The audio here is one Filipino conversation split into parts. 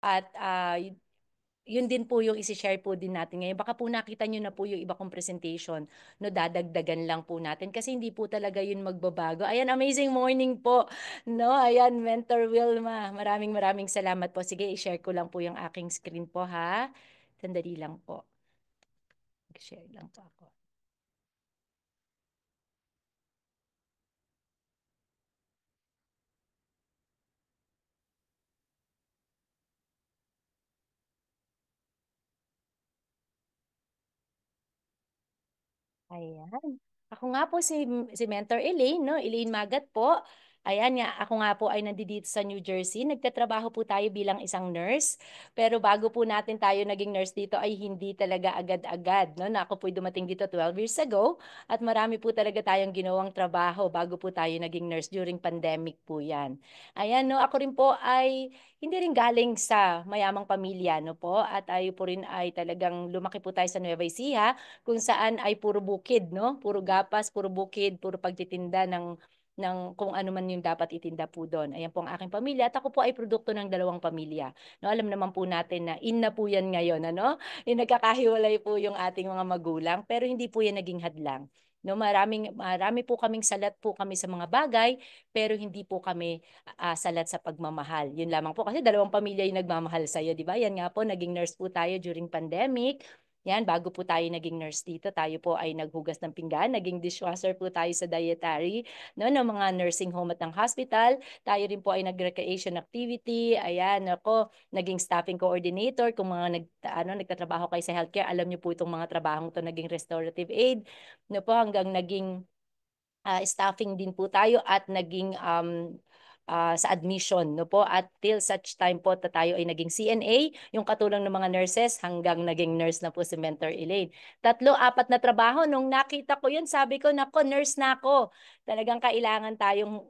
At yun din po yung isi-share po din natin ngayon. Baka po nakita nyo na po yung iba kong presentation, no, dadagdagan lang po natin kasi hindi po talaga yun magbabago. Ayan, amazing morning po, no? Ayan, Mentor Wilma, maraming maraming salamat po. Sige, i-share ko lang po yung aking screen po, ha? Sandali lang po. Share lang po ako. Ayan. Ako nga po si Mentor Elaine, no? Elaine Magat po. Ayan nga, ako nga po ay nandito sa New Jersey. Nagtatrabaho po tayo bilang isang nurse. Pero bago po natin tayo naging nurse dito ay hindi talaga agad-agad, no? Na ako po dumating dito 12 years ago at marami po talaga tayong ginawang trabaho bago po tayo naging nurse during pandemic po 'yan. Ayan, no? Ako rin po ay hindi rin galing sa mayamang pamilya, no po? At ayo po rin ay talagang lumaki po tayo sa Nueva Ecija kung saan ay puro bukid, no? Puro gapas, puro bukid, puro pagtitinda ng kung ano man yung dapat itinda po doon. Ayan po ang aking pamilya at ako po ay produkto ng dalawang pamilya. No, alam naman po natin na in na po yan ngayon, ano? Yung nagkakahiwalay po yung ating mga magulang, pero hindi po yan naging hadlang. No, marami po kaming salat po kami sa mga bagay, pero hindi po kami salat sa pagmamahal. Yun lamang po kasi dalawang pamilya yung nagmamahal sa iyo, di ba? Yan nga po, naging nurse po tayo during pandemic. Yan, bago po tayo naging nurse dito, tayo po ay naghugas ng pinggan, naging dishwasher po tayo sa dietary, no, ng mga nursing home at ng hospital. Tayo rin po ay nag-recreation activity. Ayan, ako, naging staffing coordinator. Kung mga nagtatrabaho kayo sa healthcare, alam niyo po itong mga trabahong to, naging restorative aid. No po, hanggang naging staffing din po tayo at naging sa admission, no po, at till such time po na tayo ay naging CNA, yung katulong ng mga nurses, hanggang naging nurse na po si Mentor Elaine. Tatlo, apat na trabaho. Nung nakita ko yun, sabi ko, nako, nurse na ako. Talagang kailangan tayong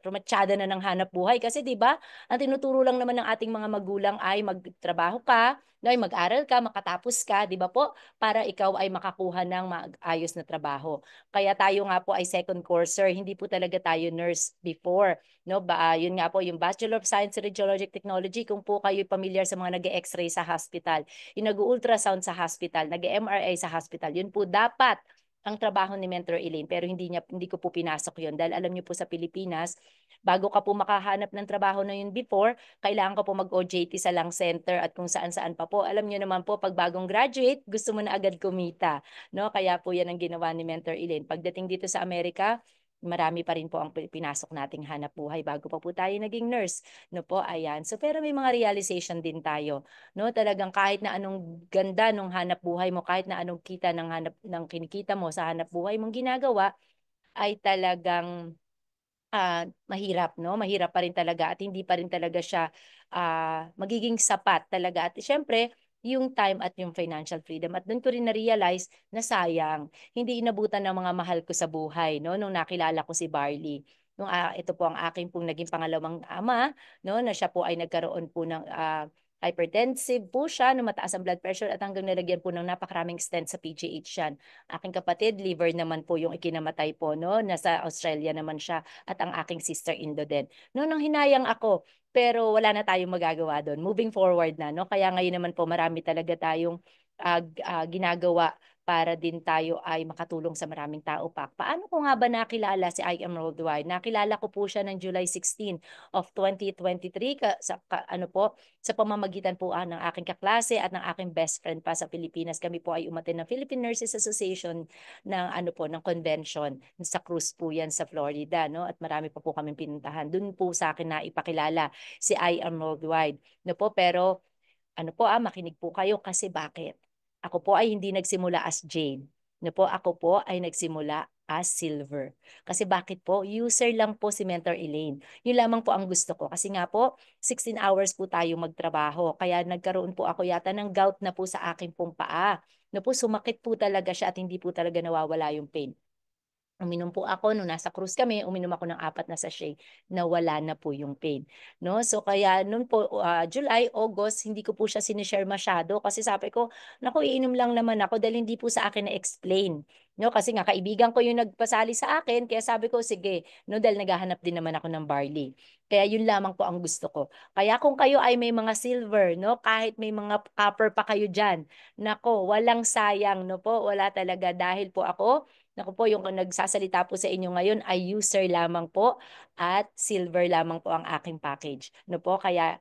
rumatsyada na ng hanap buhay. Kasi di ba, ang tinuturo lang naman ng ating mga magulang ay magtrabaho ka, ay mag-aral ka, makatapos ka, di ba po, para ikaw ay makakuha ng maayos na trabaho. Kaya tayo nga po ay second courser, hindi po talaga tayo nurse before. No, yun nga po yung Bachelor of Science in Radiologic Technology, kung po kayo familiar sa mga nag-X-ray sa hospital, yung nag-ultrasound sa hospital, nag-MRI sa hospital, yun po dapat ang trabaho ni Mentor Elaine, pero hindi ko po pinasok yun dahil alam niyo po sa Pilipinas, bago ka po makahanap ng trabaho na yun before, kailangan ka po mag-OJT sa lung center at kung saan-saan pa po. Alam niyo naman po, pag bagong graduate, gusto mo na agad kumita, no? Kaya po yan ang ginawa ni Mentor Elaine. Pagdating dito sa Amerika, marami pa rin po ang pinasok nating hanap buhay bago pa po tayo naging nurse, no po, ayan. So pero may mga realization din tayo, no? Talagang kahit na anong ganda nung hanap buhay mo, kahit na anong kita ng kinikita mo sa hanap buhay mong ginagawa, ay talagang mahirap, no? Mahirap pa rin talaga at hindi pa rin talaga siya magiging sapat talaga. At syempre, yung time at yung financial freedom. At doon ko rin na-realize na sayang, hindi inabutan ng mga mahal ko sa buhay, no? Nung nakilala ko si Barley. Ito po ang aking pong naging pangalawang ama, no? Na siya po ay nagkaroon po ng hypertensive po siya, no, mataas ang blood pressure at hanggang nilagyan po ng napakaraming stent sa PGH yan. Aking kapatid, liver naman po yung ikinamatay po, no? Nasa Australia naman siya at ang aking sister-in-law din. No, nang hinayang ako, pero wala na tayong magagawa doon. Moving forward na, no? Kaya ngayon naman po marami talaga tayong ginagawa para din tayo ay makatulong sa maraming tao pa. Paano ko nga ba nakilala si I Am Worldwide? Nakilala ko po siya ng July 16 of 2023 ano po, sa pamamagitan po ng aking kaklase at ng aking best friend pa sa Pilipinas. Kami po ay umattend ng Philippine Nurses Association ng ano po ng convention sa cruise po yan sa Florida, no? At marami pa po kaming pinuntahan. Doon po sa akin na ipakilala si I Am Worldwide, no po, pero ano po makinig po kayo kasi bakit? Ako po ay hindi nagsimula as Jane. No po, ako po ay nagsimula as Silver. Kasi bakit po? User lang po si Mentor Elaine. Yun lamang po ang gusto ko. Kasi nga po, 16 hours po tayo magtrabaho. Kaya nagkaroon po ako yata ng gout na po sa aking pong paa. No po, sumakit po talaga siya at hindi po talaga nawawala yung pain. Uminom po ako nung nasa cruise kami, uminom ako ng 4 na sachet, nawala na po yung pain, 'no. So kaya nun po, July, August, hindi ko po siya sinishare masyado kasi sabi ko, "Naku, iinom lang naman ako," dahil hindi po sa akin na-explain, 'no. Kasi nga kaibigan ko yung nagpasali sa akin kaya sabi ko, "Sige," 'no, dahil naghahanap din naman ako ng barley. Kaya yun lamang po ang gusto ko. Kaya kung kayo ay may mga silver, 'no, kahit may mga copper pa kayo diyan, naku, walang sayang, 'no po, wala talaga dahil po ako, naku po, yung nagsasalita po sa inyo ngayon ay user lamang po at silver lamang po ang aking package, 'no po. Kaya,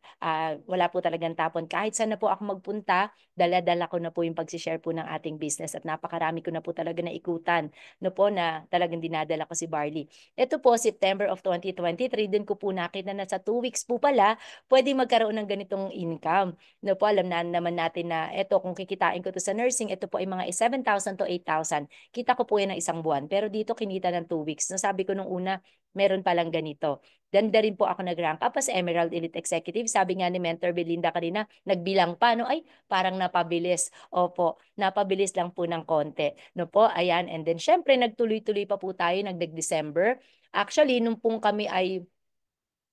wala po talagang tapon. Kahit saan na po ako magpunta, dala-dala ko na po yung pagse-share po ng ating business at napakarami ko na po talaga naikutan, 'no po, na talagang dinadala ko si Barley. Ito po, September of 2023, dun ko po nakita na sa 2 weeks po pala, puwedeng magkaroon ng ganitong income, 'no po. Alam na naman natin na eto kung kikitain ko 'to sa nursing, ito po ay mga 7,000 to 8,000. Kita ko po 'yan ng 1 buwan, pero dito kinita ng 2 weeks. Nasabi ko nung una, meron palang ganito. Ganda rin po ako nag-rank up as Emerald Elite Executive. Sabi nga ni Mentor Belinda kanina, nagbilang pa, no? Ay, parang napabilis. Opo, napabilis lang po ng konti. No po, ayan. And then, syempre, nagtuloy-tuloy pa po tayo, nagdag-December. Actually, nung pong kami ay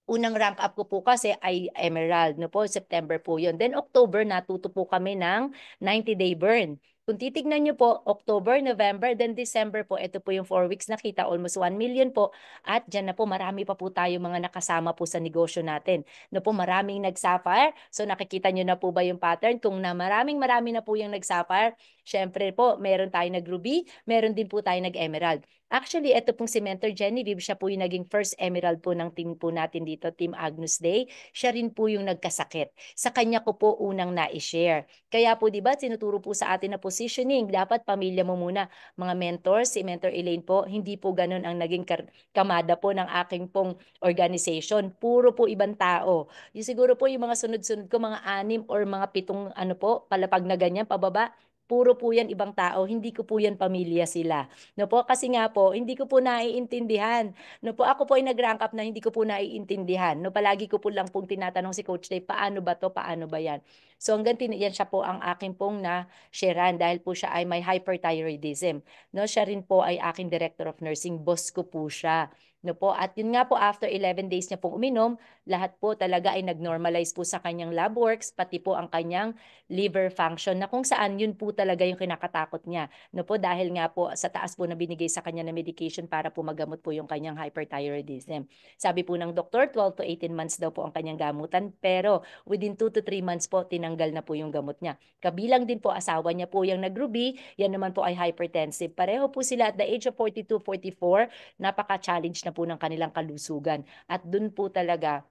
unang rank up ko po kasi ay Emerald, no po, September po yun. Then October, natuto po kami ng 90-day burn. Kung titignan nyo po, October, November, then December po, ito po yung 4 weeks nakita, almost 1 million po. At dyan na po, marami pa po tayo mga nakasama po sa negosyo natin. No po, maraming nag-sapphire. So nakikita nyo na po ba yung pattern? Kung na maraming marami na po yung nag-sapphire, syempre po, meron tayo nag-ruby, meron din po tayo nag-emerald. Actually, ito pong si Mentor Genevieve, siya po yung naging first emerald po ng team po natin dito, Team Agnus Day. Siya rin po yung nagkasakit. Sa kanya ko po unang na-share. Kaya po, di ba, tinuturo po sa atin na positioning. Dapat pamilya mo muna. Mga mentors, si Mentor Elaine po, hindi po ganun ang naging kamada po ng aking pong organization. Puro po ibang tao. Yung siguro po yung mga sunod-sunod ko, mga 6 or mga 7 ano po, palapag na ganyan, pababa. Puro po yan ibang tao, hindi ko po yan pamilya sila. No po, kasi nga po, hindi ko po naiintindihan. No po, ako po ay nag-rank up na hindi ko po naiintindihan. No, palagi ko po lang pong tinatanong si Coach Dave, paano ba to? Paano ba yan? So hanggang yan siya po ang akin pong na-sharean dahil po siya ay may hyperthyroidism. No, siya rin po ay aking director of nursing, boss ko po siya. No po, at yun nga po after 11 days niya pong uminom, lahat po talaga ay nag-normalize po sa kanyang lab works, pati po ang kanyang liver function na kung saan yun po talaga yung kinakatakot niya. No po, dahil nga po sa taas po na binigay sa kanya na medication para po magamot po yung kanyang hyperthyroidism. Sabi po ng doktor, 12 to 18 months daw po ang kanyang gamutan, pero within 2 to 3 months po, tinanggal na po yung gamot niya. Kabilang din po asawa niya po yung nag-ruby, yan naman po ay hypertensive. Pareho po sila at the age of 42, 44, napaka-challenge na po ng kanilang kalusugan. At dun po talaga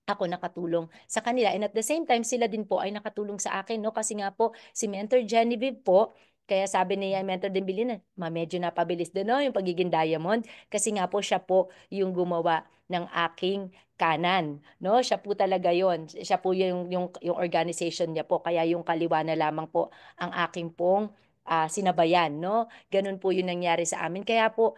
ako nakatulong sa kanila and at the same time sila din po ay nakatulong sa akin, 'no, kasi nga po si Mentor Genevieve po, kaya sabi niya Mentor din Bilina, medyo napabilis din 'no yung pagiging diamond kasi nga po siya po yung gumawa ng aking kanan, 'no, siya po talaga yon, siya po yung organization niya po kaya yung kaliwa na lamang po ang aking pong sinabayan, 'no, ganun po yung nangyari sa amin kaya po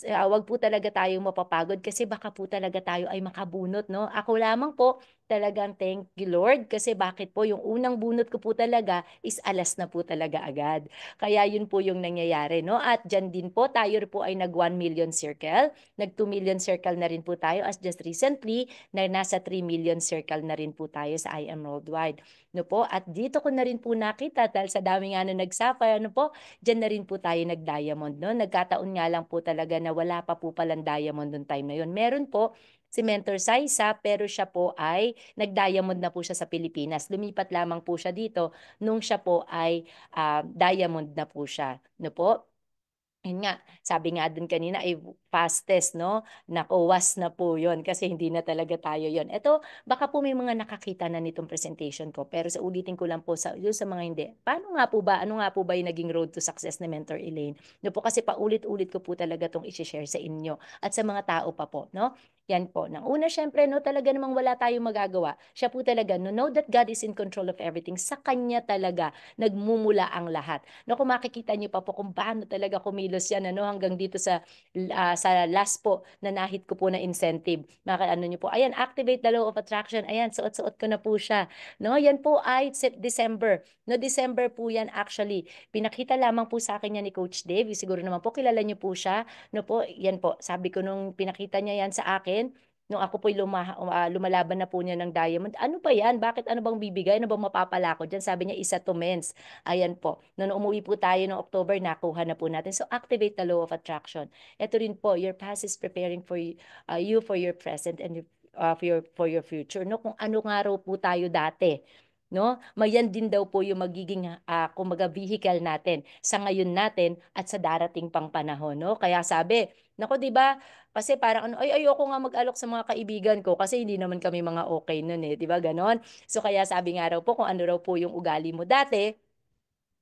wag po talaga tayong mapapagod kasi baka po talaga tayo ay makabunot, 'no? Ako lamang po talagang thank you Lord kasi bakit po yung unang bunot ko po talaga is alas na po talaga agad. Kaya yun po yung nangyayari, no? At diyan din po tayo po ay nag 1 million circle, nag 2 million circle na rin po tayo as just recently na nasa 3 million circle na rin po tayo sa I Am Worldwide. No po? At dito ko na rin po nakita dahil sa dami nga na nagsapay, ano po, diyan na rin po tayo nag-diamond, no? Nagkataon nga lang po talaga na wala pa po palang diamond noong time na yun. Meron po si Mentor Saisa, pero siya po ay nag-diamond na po siya sa Pilipinas. Lumipat lamang po siya dito nung siya po ay diamond na po siya. No po? Yun nga, sabi nga dun kanina ay fastest, no? Nakuwas na po yun kasi hindi na talaga tayo yon. Ito, baka po may mga nakakita na nitong presentation ko pero sa ulitin ko lang po yung sa mga hindi. Paano nga po ba, ano nga po ba yung naging road to success ni Mentor Elaine? No po kasi paulit-ulit ko po talaga itong i-share sa inyo at sa mga tao pa po, no? Yan po. Nang una, syempre, no, talaga namang wala tayong magagawa. Siya po talaga, no, know that God is in control of everything. Sa Kanya talaga nagmumula ang lahat. No, kung makikita niyo pa po kung paano talaga kumilos yan, ano, hanggang dito sa last po na nahit ko po na incentive. Ano niyo po, ayan, activate the law of attraction. Ayan, suot-suot ko na po siya. No, yan po ay December. No, December po yan actually. Pinakita lamang po sa akin yan ni Coach Dave. Siguro naman po kilala niyo po siya. No po, yan po. Sabi ko nung pinakita niya yan sa akin, nung ako po'y lumalaban na po niya ng diamond, ano ba yan? Bakit ano bang bibigay? Ano bang mapapala ko dyan? Sabi niya, isa to mens. Ayan po. Nung umuwi po tayo noong October, nakuha na po natin. So, activate the law of attraction. Ito rin po, your past is preparing for you for your present and for your future. No, kung ano nga raw po tayo dati, no? Mayan din daw po yung magiging kumbaga vehicle natin sa ngayon natin at sa darating pang panahon, no? Kaya sabi, nako 'di ba? Kasi parang ano, ay ayoko nga mag-alok sa mga kaibigan ko kasi hindi naman kami mga okay noon eh, 'di ba? Ganon. So kaya sabi nga raw po kung ano raw po yung ugali mo dati,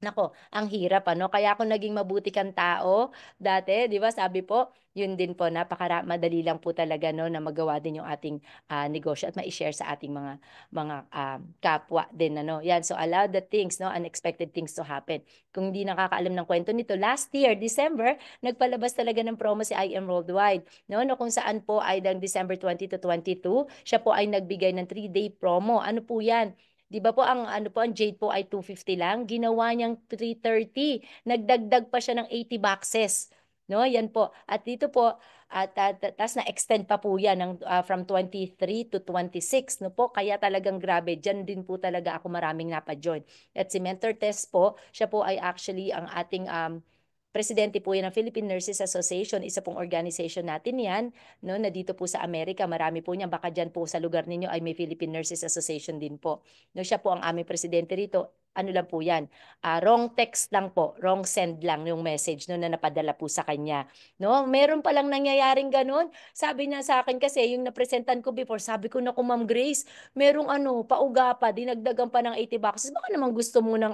nako, ang hirap ano. Kaya ako naging mabuti kang tao dati, 'di ba? Sabi po, yun din po madali lang po talaga no na magawa din yung ating negosyo at mai-share sa ating mga kapwa din ano. Yan, so allow the things no, unexpected things to happen. Kung hindi nakakaalam ng kwento nito, last year, December, nagpalabas talaga ng promo si I Am Worldwide, no kung saan po ay ng December 20 to 22, siya po ay nagbigay ng 3-day promo. Ano po 'yan? 'Di ba po ang jade po ay 250 lang, ginawa niyang 330. Nagdagdag pa siya ng 80 boxes. No, yan po. At dito po tas na-extend pa po 'yan from 23 to 26, no po. Kaya talagang grabe, diyan din po talaga ako maraming napa-join. At si Mentor Test po, siya po ay actually ang ating presidente po yan ng Philippine Nurses Association, isa pong organization natin yan, no, na dito po sa Amerika, marami po niyan, baka dyan po sa lugar ninyo ay may Philippine Nurses Association din po. No, siya po ang aming presidente rito. Ano lang po yan, wrong text lang po, wrong send lang yung message no, na napadala po sa kanya. No, meron palang nangyayaring ganun. Sabi niya sa akin kasi, yung napresentan ko before, sabi ko na kung Ma'am Grace, merong pauga pa, dinagdagan pa ng 80 boxes. Baka naman gusto mo ng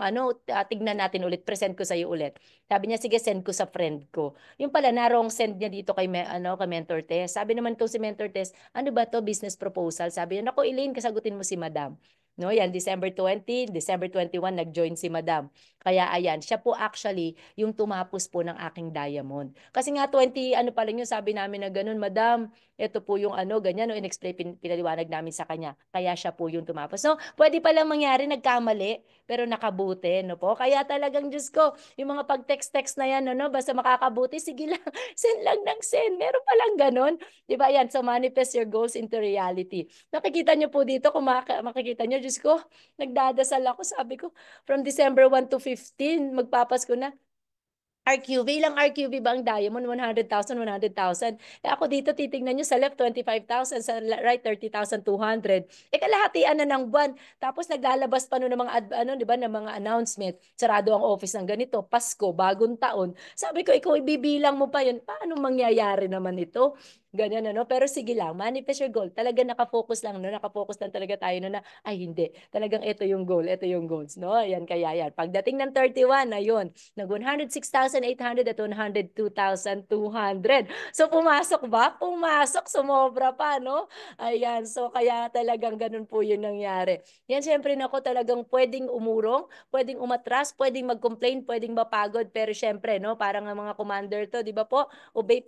tignan natin ulit, present ko sa iyo ulit. Sabi niya, sige, send ko sa friend ko. Yung pala, narong send niya dito kay Mentor Tess. Sabi naman ko si Mentor Tess, ano ba to business proposal? Sabi niya, naku, Elaine, kasagutin mo si Madam. No, yan, December 20, December 21, nag-join si Madam. Kaya ayan, siya po actually yung tumapos po ng aking diamond. Kasi nga 20, ano pa lang yun, sabi namin na ganun, Madam, ito po yung ganyan, no, in-explain, pinaliwanag namin sa kanya. Kaya siya po yung tumapos. No, pwede palang mangyari, nagkamali, pero nakabuti, no po. Kaya talagang, Diyos ko, yung mga pag-text-text na yan, ano, basta makakabuti, sige lang, send lang ng send. Meron palang ganon. Di ba yan? So manifest your goals into reality. Nakikita nyo po dito, kung makikita nyo, Diyos ko, nagdadasal ako, sabi ko, from December 1 to 15, magpapasko na. RQV, ilang RQV ba ang diamond? 100,000, 100,000. Eh ako dito, titingnan nyo sa left, 25,000, sa right, 30,200. Eh kalahatian na ng buwan. Tapos naglalabas pa ng mga, di ba, ng mga announcement. Sarado ang office ng ganito, Pasko, bagong taon. Sabi ko, ikaw ibibilang mo pa yun. Paano mangyayari naman ito? Ganyan, ano? Pero sige lang, manifest your goal. Talaga nakafocus lang, no? Nakafocus lang talaga tayo no, na, ay hindi. Talagang ito yung goal, ito yung goals, no? Ayan, kaya yan. Pagdating ng 31, ayun, nag 106,800 at 102,200. So pumasok ba? Pumasok, sumobra pa, no? Ayan, so kaya talagang ganun po yung nangyari. Yan, syempre nako, talagang pwedeng umurong, pwedeng umatras, pwedeng mag-complain, pwedeng mapagod, pero syempre, no, parang ang mga commander to, di ba po? Obey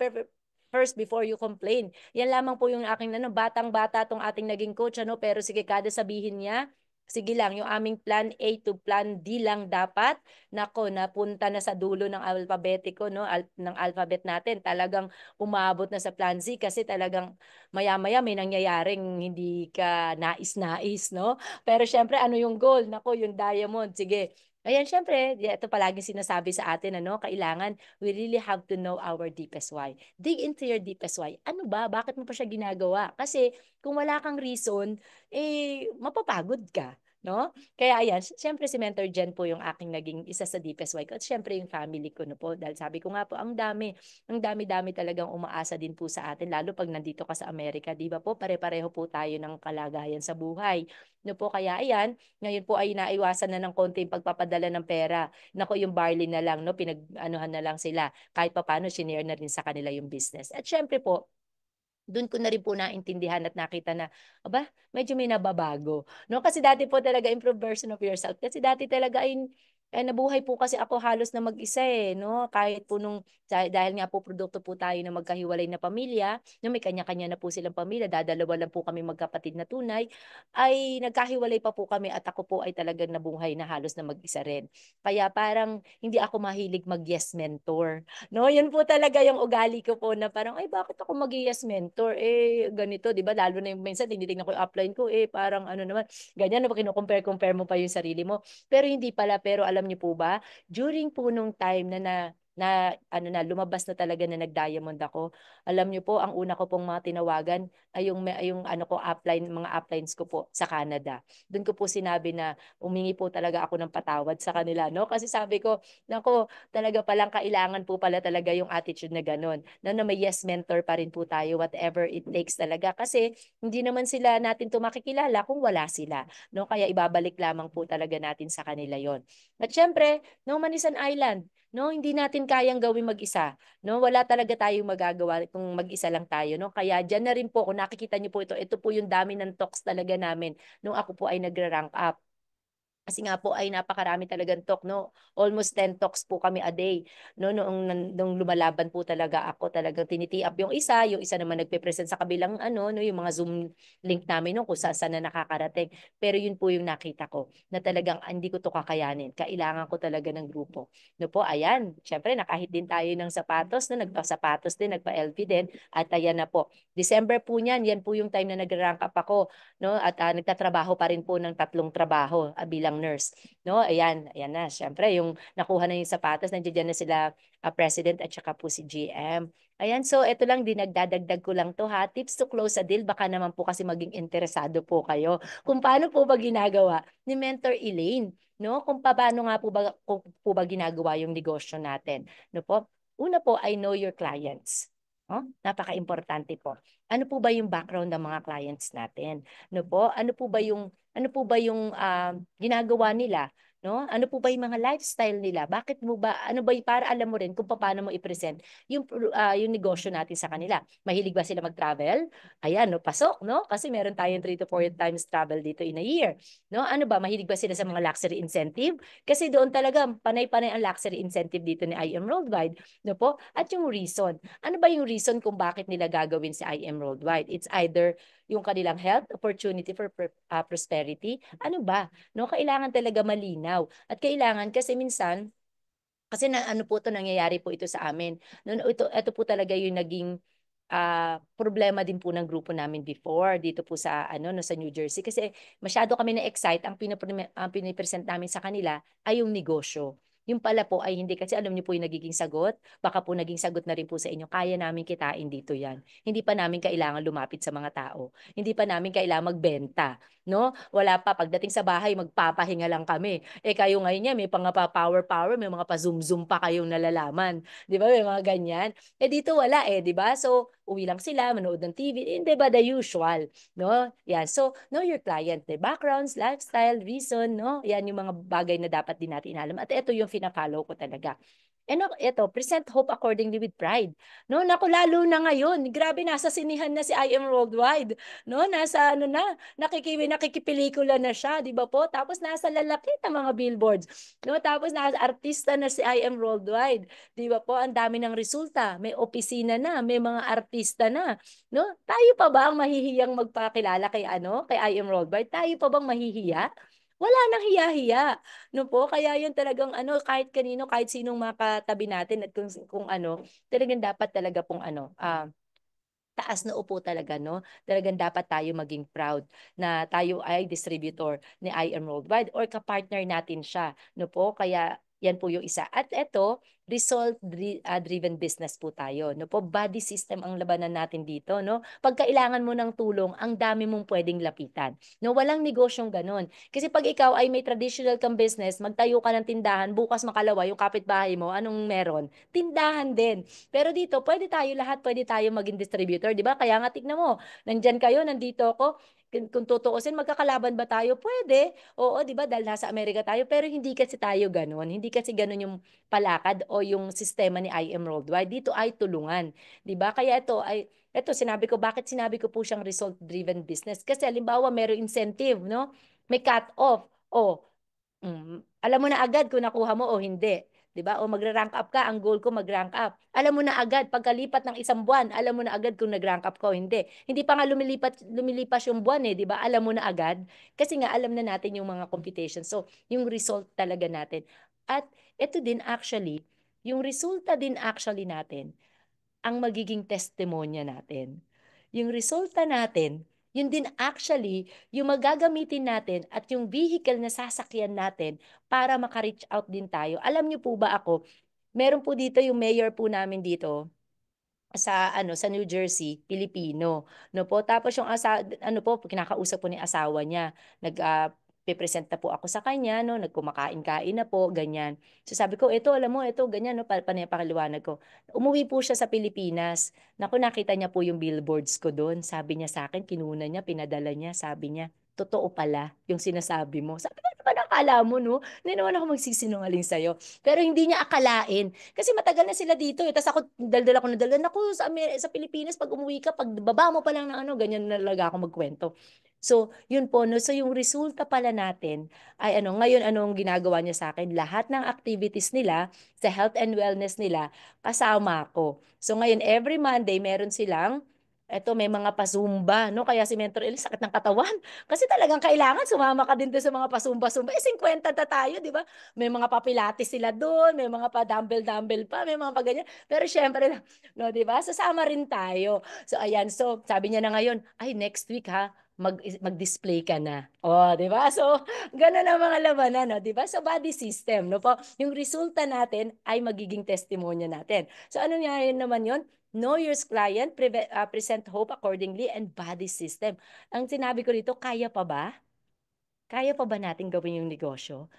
first before you complain. Yan lamang po yung aking batang-bata tong ating naging coach, ano, pero sige, kada sabihin niya, sige lang, yung aming plan A to plan D lang dapat. Nako, napunta na sa dulo ng alpabetiko, no? Ng alphabet natin. Talagang umabot na sa plan Z kasi talagang maya-maya may nangyayaring hindi ka nais-nais, no? Pero syempre, ano yung goal? Nako, yung diamond. Sige. Ayan, syempre, ito palagi sinasabi sa atin, kailangan we really have to know our deepest why. Dig into your deepest why. Ano ba? Bakit mo pa siya ginagawa? Kasi kung wala kang reason, mapapagod ka. No? Kaya ayan, siyempre si Mentor Jen po yung aking naging isa sa deepest why ko. At siyempre yung family ko no po. Dahil sabi ko nga po, ang dami-dami talagang umaasa din po sa atin. Lalo pag nandito ka sa Amerika, di ba po? Pare-pareho po tayo ng kalagayan sa buhay. No po, kaya ayan, ngayon po ay naiwasan na ng konti yung pagpapadala ng pera. Nako, yung barley na lang, no? Pinag-anuhan na lang sila. Kahit papaano, shinare na rin sa kanila yung business. At syempre po, Do'n ko na rin po naintindihan at nakita na, aba, medyo may nababago, 'no? Kasi dati po talaga improve version of yourself. Kasi dati talaga ay nabuhay po kasi ako halos na mag-isa, 'no? Kahit po nung dahil nga po produkto po tayo ng magkahiwalay na pamilya, 'no, may kanya-kanya na po silang pamilya, dadalawa lang po kami magkapatid na tunay, ay nagkahiwalay pa po kami at ako po ay talagang nabuhay na halos na mag-isa rin. Kaya parang hindi ako mahilig mag-yes mentor. 'No, yun po talaga yung ugali ko po na parang, "Ay bakit ako mag-i-yes mentor, eh, ganito." 'Di ba lalo na yung minsan tinitignan ko yung upline ko, eh, parang ano naman, ganyan 'no, kino-compare-compare mo pa yung sarili mo. Pero hindi pala, pero alam niyo po ba, during po nung time na na na ano na, lumabas na talaga na nag-diamond ako, alam niyo po ang una ko pong mga tinawagan ay yung ano ko upline, mga uplines ko po sa Canada. Dun ko po sinabi na humingi po talaga ako ng patawad sa kanila 'no, kasi sabi ko, naku, talaga palang kailangan po pala talaga yung attitude na gano'n, na may yes mentor pa rin po tayo whatever it takes talaga. Kasi hindi naman sila natin 'to makikilala kung wala sila, 'no? Kaya ibabalik lamang po talaga natin sa kanila yon. At siyempre, no man is an island, 'no? Hindi natin kayang gawin mag-isa, 'no? Wala talaga tayong magagawa kung mag-isa lang tayo, 'no? Kaya diyan na rin po kung nakikita niyo po ito po yung dami ng talks talaga namin nung ako po ay nagra-rank up. Kasi nga po ay napakarami talagang talk 'no, almost 10 talks po kami a day 'no, nung lumalaban po talaga ako, talagang tiniti-up yung isa naman nagpe-present sa kabilang ano 'no, yung mga Zoom link namin 'no, kung saan-saan na nakakarating. Pero yun po yung nakita ko na talagang hindi ko 'to kakayanin, kailangan ko talaga ng grupo. 'No po, ayan, siyempre nakahit din tayo ng sapatos 'no, nagpa-sapatos din, nagpa-LV din at ayan na po. December po niyan, yan po yung time na nagra-rank up ako 'no, at, nagtatrabaho pa rin po ng 3 trabaho, bilang nurse 'no. Ayan, ayan na siyempre yung nakuha na yung sapatos nandiya na sila, president at saka po si GM. Ayan, so eto lang dinagdadagdag ko lang 'to ha, tips to close a deal baka naman po kasi maging interesado po kayo kung paano po ba ginagawa ni Mentor Elaine 'no, kung papaano nga po ba ginagawa yung negosyo natin 'no po. Una po ay know your clients 'no, napakaimportante po. Ano po ba yung background ng mga clients natin? 'No po, ano po ba yung ginagawa nila, 'no? Ano po ba yung mga lifestyle nila? Bakit mo ba ano ba para alam mo rin kung paano mo i-present yung negosyo natin sa kanila. Mahilig ba sila mag-travel? Ayan 'no, pasok 'no, kasi meron tayong 3 to 4 times travel dito in a year, 'no? Ano ba, mahilig ba sila sa mga luxury incentive? Kasi doon talaga panay-panay ang luxury incentive dito ni IM Worldwide, 'no po? At yung reason, ano ba yung reason kung bakit nila gagawin si IM Worldwide? It's either yung kanilang health, opportunity for prosperity, ano ba, 'no? Kailangan talaga malinaw at kailangan kasi minsan kasi na ano po 'to, nangyayari po ito sa amin. Ito po talaga yung naging, problema din po ng grupo namin before dito po sa ano 'no, sa New Jersey. Kasi masyado kami na-excite ang pini-present namin sa kanila ay yung negosyo. Yung pala po ay hindi kasi alam niyo po yung nagiging sagot, baka po naging sagot na rin po sa inyo, "Kaya namin kitain dito 'yan. Hindi pa namin kailangan lumapit sa mga tao. Hindi pa namin kailangang magbenta." 'No? Wala pa, pagdating sa bahay magpapahinga lang kami. Eh, kayo ngayon yan may mga pa-power-power, may mga pa-zoom-zoom pa kayong nalalaman, 'di ba, may mga ganyan. Eh, dito wala, eh, 'di ba? So, uwi lang sila, manood ng TV, eh, 'di ba, the usual, 'no? Yan, so know your client, their backgrounds, lifestyle, reason, 'no? Yan yung mga bagay na dapat din natin alam at ito yung fina-follow ko talaga. Ano, eto, present hope accordingly with pride, 'no? Naku, lalo na ngayon, grabe nasa sinihan na si IM Worldwide, 'no? Nasa ano na, nakikipelikula na siya, 'di ba po? Tapos nasa lalaki ng mga billboards, 'no? Tapos nasa artista na si IM Worldwide, 'di ba po? Ang dami ng resulta, may opisina na, may mga artista na, 'no? Tayo pa ba ang mahihiyang magpakilala kay ano, kay IM Worldwide? Tayo pa bang mahihiya? Wala nang hiya-hiya, 'no po? Kaya 'yun talagang ano, kahit kanino, kahit sinong makatabi natin at kung ano, talagang dapat talaga pong ano, taas noo po talaga 'no, talagang dapat tayo maging proud na tayo ay distributor ni IM Worldwide or ka-partner natin siya 'no po. Kaya yan po yung isa. At eto, driven business po tayo 'no po. Body system ang labanan natin dito 'no. 'Pag kailangan mo ng tulong, ang dami mong puwedeng lapitan 'no. Walang negosyong gano'n. Kasi 'pag ikaw ay may traditional kang business, magtayo ka ng tindahan, bukas makalawa yung kapitbahay mo, anong meron? Tindahan din. Pero dito puwede tayo lahat, puwede tayo maging distributor, 'di ba? Kaya nga tignan mo, nandiyan kayo, nandito ako. kung tutuusin, magkakalaban ba tayo? Pwede. Oo, di ba? Dahil nasa Amerika tayo. Pero hindi kasi tayo ganun. Hindi kasi ganun yung palakad o yung sistema ni IM Worldwide. Dito ay tulungan. Di ba? Kaya ito, sinabi ko, bakit sinabi ko po siyang result-driven business? Kasi halimbawa, meron incentive, no? May cut-off. O, alam mo na agad kung nakuha mo o hindi. 'Di ba? O magre-rank up ka, ang goal ko mag-rank up. Alam mo na agad pagkalipat ng isang buwan, alam mo na agad kung nag-rank up ka o hindi. Hindi pa nga lumilipas yung buwan eh, 'di ba? Alam mo na agad kasi nga alam na natin yung mga computations. So, yung result talaga natin. At ito din actually, yung resulta din actually natin ang magiging testimonya natin. Yung resulta natin, yun din actually yung magagamitin natin at yung vehicle na sasakyan natin para maka-reach out din tayo. Alam niyo po ba ako, meron po dito yung mayor po namin dito, sa New Jersey, Pilipino, no po. Tapos yung ano po, kinakausap po ni asawa niya, pipresent na po ako sa kanya, no, nagkumakain-kain na po, ganyan. So sabi ko, ito, alam mo, ito, ganyan, no, panayapakaliwanag ko. Umuwi po siya sa Pilipinas. Naku, nakita niya po yung billboards ko doon. Sabi niya sa akin, kinuna niya, pinadala niya, sabi niya, totoo pala yung sinasabi mo. Sabi ko, ano ba nakala mo, no? Hindi naman ako magsisinungaling sa'yo. Pero hindi niya akalain kasi matagal na sila dito eh. Tapos ako, daldal ako na daldal. Naku, sa Pilipinas, pag umuwi ka, pag baba mo pa lang ng ano, ganyan na talaga ako magkwento. So, yun po, no? So, yung resulta pala natin ay ano, ngayon anong ginagawa niya sa akin? Lahat ng activities nila sa health and wellness nila, kasama ko. So, ngayon, every Monday, meron silang eto may mga pasumba, no? Kaya si Mentor Eli, sakit ng katawan. Kasi talagang kailangan sumama ka din doon sa mga pasumba-sumba. Eh, 50 na tayo, di ba? May mga papilates sila doon, may mga pa dumbbell-dumbbell pa, may mga pa ganyan. Pero syempre, no, 'di ba? Sasama rin tayo. So ayan, so sabi niya na ngayon, ay next week ha, mag-display ka na. Oh, 'di ba? So ganun ang mga labanan, no, 'di ba? So body system, no po. Yung resulta natin ay magiging testimonya natin. So ano nga yun naman 'yon? Know your client, present hope accordingly, and body system. Ang sinabi ko dito, kaya pa ba? Kaya pa ba natin gawin yung negosyo?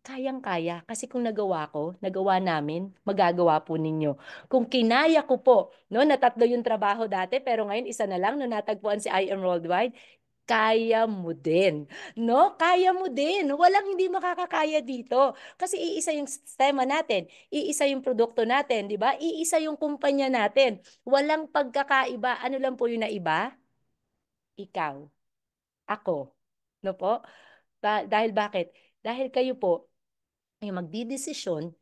Kayang-kaya. Kasi kung nagawa ko, nagawa namin, magagawa po ninyo. Kung kinaya ko po, no, na tatlo yung trabaho dati, pero ngayon isa na lang, no, natagpuan si IM Worldwide, kaya mo din. No? Kaya mo din. Walang hindi makakakaya dito. Kasi iisa yung sistema natin, iisa yung produkto natin, di ba? Iisa yung kumpanya natin. Walang pagkakaiba. Ano lang po yung naiba? Ikaw, ako. No po? Dahil bakit? Dahil kayo po, yung magdidesisyon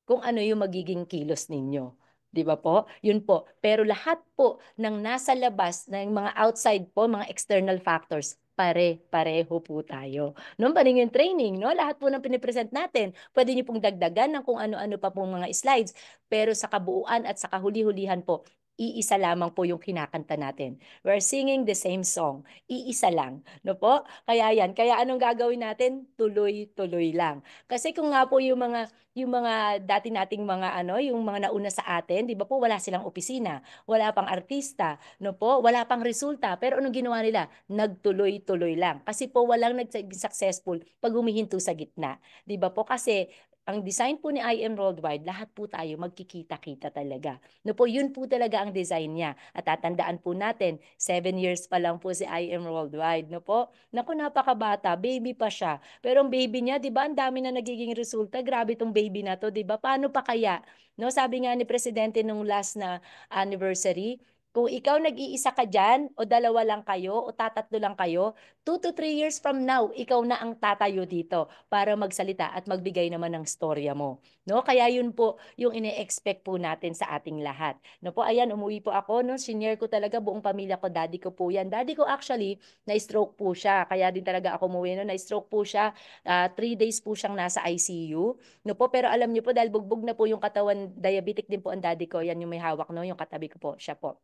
kung ano yung magiging kilos ninyo. 'Di ba po? Yun po. Pero lahat po ng nasa labas, ng mga outside po, mga external factors, pare-pareho po tayo. Noon pa rin yung training, no? Lahat po ng pinipresent natin, pwede niyo pong dagdagan ng kung ano-ano pa pong mga slides. Pero sa kabuuan at sa kahuli-hulihan po, iisa lamang po yung kinakanta natin. We're singing the same song. Iisa lang. No po? Kaya yan. Kaya anong gagawin natin? Tuloy-tuloy lang. Kasi kung nga po yung mga dati nating mga ano, yung mga nauna sa atin, 'di ba po, wala silang opisina, wala pang artista, no po, wala pang resulta. Pero anong ginawa nila? Nagtuloy-tuloy lang. Kasi po walang naging successful pag humihinto sa gitna. 'Di ba po? Kasi ang design po ni IM Worldwide, lahat po tayo magkikita-kita talaga. No po, yun po talaga ang design niya. At tatandaan po natin, 7 years pa lang po si IM Worldwide, no po? Naku, napakabata, baby pa siya. Pero ang baby niya, 'di ba, ang dami na nagiging resulta. Grabe tong baby na 'to, 'di ba? Paano pa kaya? No, sabi nga ni presidente nung last na anniversary, kung ikaw nag-iisa ka diyan o dalawa lang kayo o tatatlo lang kayo, 2 to 3 years from now, ikaw na ang tatayo dito para magsalita at magbigay naman ng storya mo. No? Kaya yun po yung ine-expect po natin sa ating lahat. No po, ayan, umuwi po ako, no? Senior ko talaga buong pamilya ko, daddy ko po yan. Daddy ko actually, na-stroke po siya. Kaya din talaga ako umuwi, no? Na-stroke po siya. 3 days po siyang nasa ICU. No po, pero alam niyo po, dahil bugbog na po yung katawan, diabetic din po ang daddy ko. Yan yung may hawak, no? Yung katabi ko po, siya po.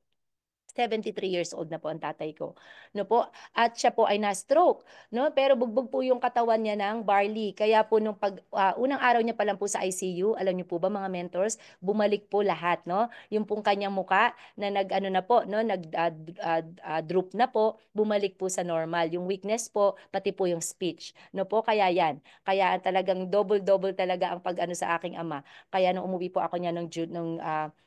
73 years old na po ang tatay ko. No po, at siya po ay na-stroke, no? Pero bugbog po yung katawan niya ng barley. Kaya po nung unang araw niya pa lang po sa ICU, alam niyo po ba mga mentors, bumalik po lahat, no? Yung pong kanyang muka na nag-ano na po, no, droop na po, bumalik po sa normal. Yung weakness po, pati po yung speech. No po, kaya yan. Kaya talagang double-double talaga ang pag-ano sa aking ama. Kaya nung umuwi po ako niya nung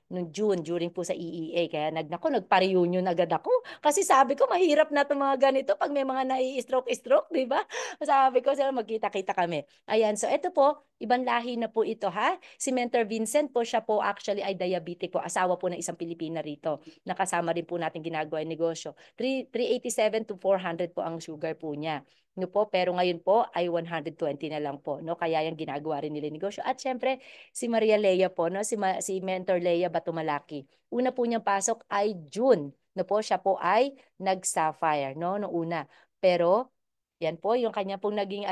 noong June during po sa EEA. Kaya nagpa-reunion agad ako. Kasi sabi ko, mahirap na itong mga ganito pag may mga nai-stroke-stroke, di ba? Sabi ko, sila magkita-kita kami. Ayan, so ito po, ibang lahi na po ito ha. Si Mentor Vincent po, siya po actually ay diabetic po. Asawa po ng isang Pilipina rito. Nakasama rin po natin ginagawa yung negosyo. 387 to 400 po ang sugar po niya. No po, pero ngayon po ay 120 na lang po, no? Kaya yung ginagawa rin nila yung negosyo. At syempre, si Maria Lea po, no? Si Mentor Lea Batumalaki. Una po niyang pasok ay June, no po? Siya po ay nag-sapphire, no? No una. Pero yan po, yung kanya pong naging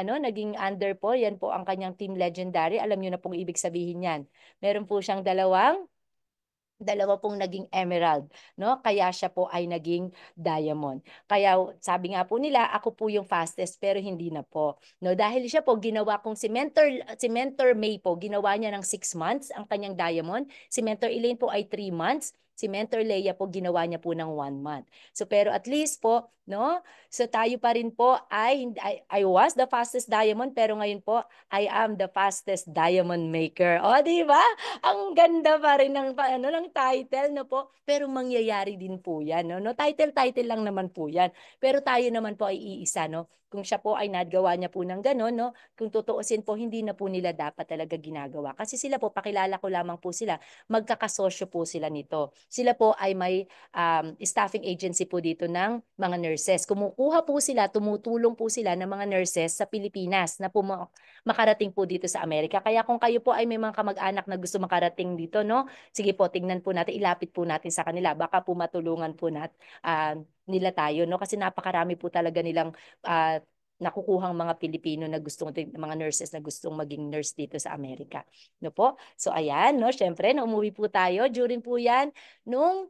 under po, yan po ang kanyang team legendary. Alam niyo na pong ibig sabihin yan. Meron po siyang dalawa pong naging emerald, no? Kaya siya po ay naging diamond. Kaya sabi nga po nila, ako po yung fastest pero hindi na po. No, dahil siya po ginawa kong si Mentor May po, ginawa niya ng 6 months ang kanyang diamond. Si Mentor Elaine po ay 3 months. Si Mentor Leia po ginawa niya po ng 1 month. So pero at least po, no? So tayo pa rin po I was the fastest diamond pero ngayon po I am the fastest diamond maker. O, di ba? Ang ganda pa rin ng title, no po? Pero mangyayari din po yan, no? Title lang naman po yan. Pero tayo naman po ay iisa, no? Kung siya po ay nagawa niya po ng gano'n, no? Kung tutuusin po, hindi na po nila dapat talaga ginagawa. Kasi sila po, pakilala ko lamang po sila, magkakasosyo po sila nito. Sila po ay may staffing agency po dito ng mga nurses. Kumukuha po sila, tumutulong po sila ng mga nurses sa Pilipinas na po makarating po dito sa Amerika. Kaya kung kayo po ay may mga kamag-anak na gusto makarating dito, no? Sige po, tingnan po natin, ilapit po natin sa kanila. Baka po matulungan po nila tayo, no? Kasi napakarami po talaga nilang nakukuhang mga Pilipino na mga nurses na gustong maging nurse dito sa Amerika. No po? So ayan, no? Syempre, na umuwi po tayo. During po yan, nung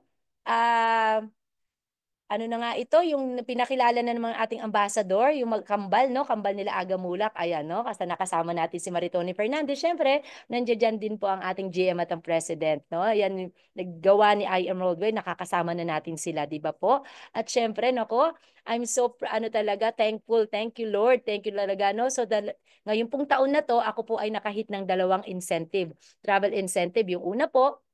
ano na nga ito, yung pinakilala na ng mga ating ambassador, yung magkambal, no? Kambal nila Aga Mulak. Ayan, no? Kasi nakasama natin si Maritoni Fernandez. Siyempre, nandiyan din po ang ating GM at ang President, no? Ayan, naggawa ni I.M. Roadway, nakakasama na natin sila, di ba po? At siyempre, nako, I'm so, talaga, thankful. Thank you, Lord. Thank you talaga, no? So, ngayon pong taon na to, ako po ay nakahit ng 2 incentive. Travel incentive. Yung una po,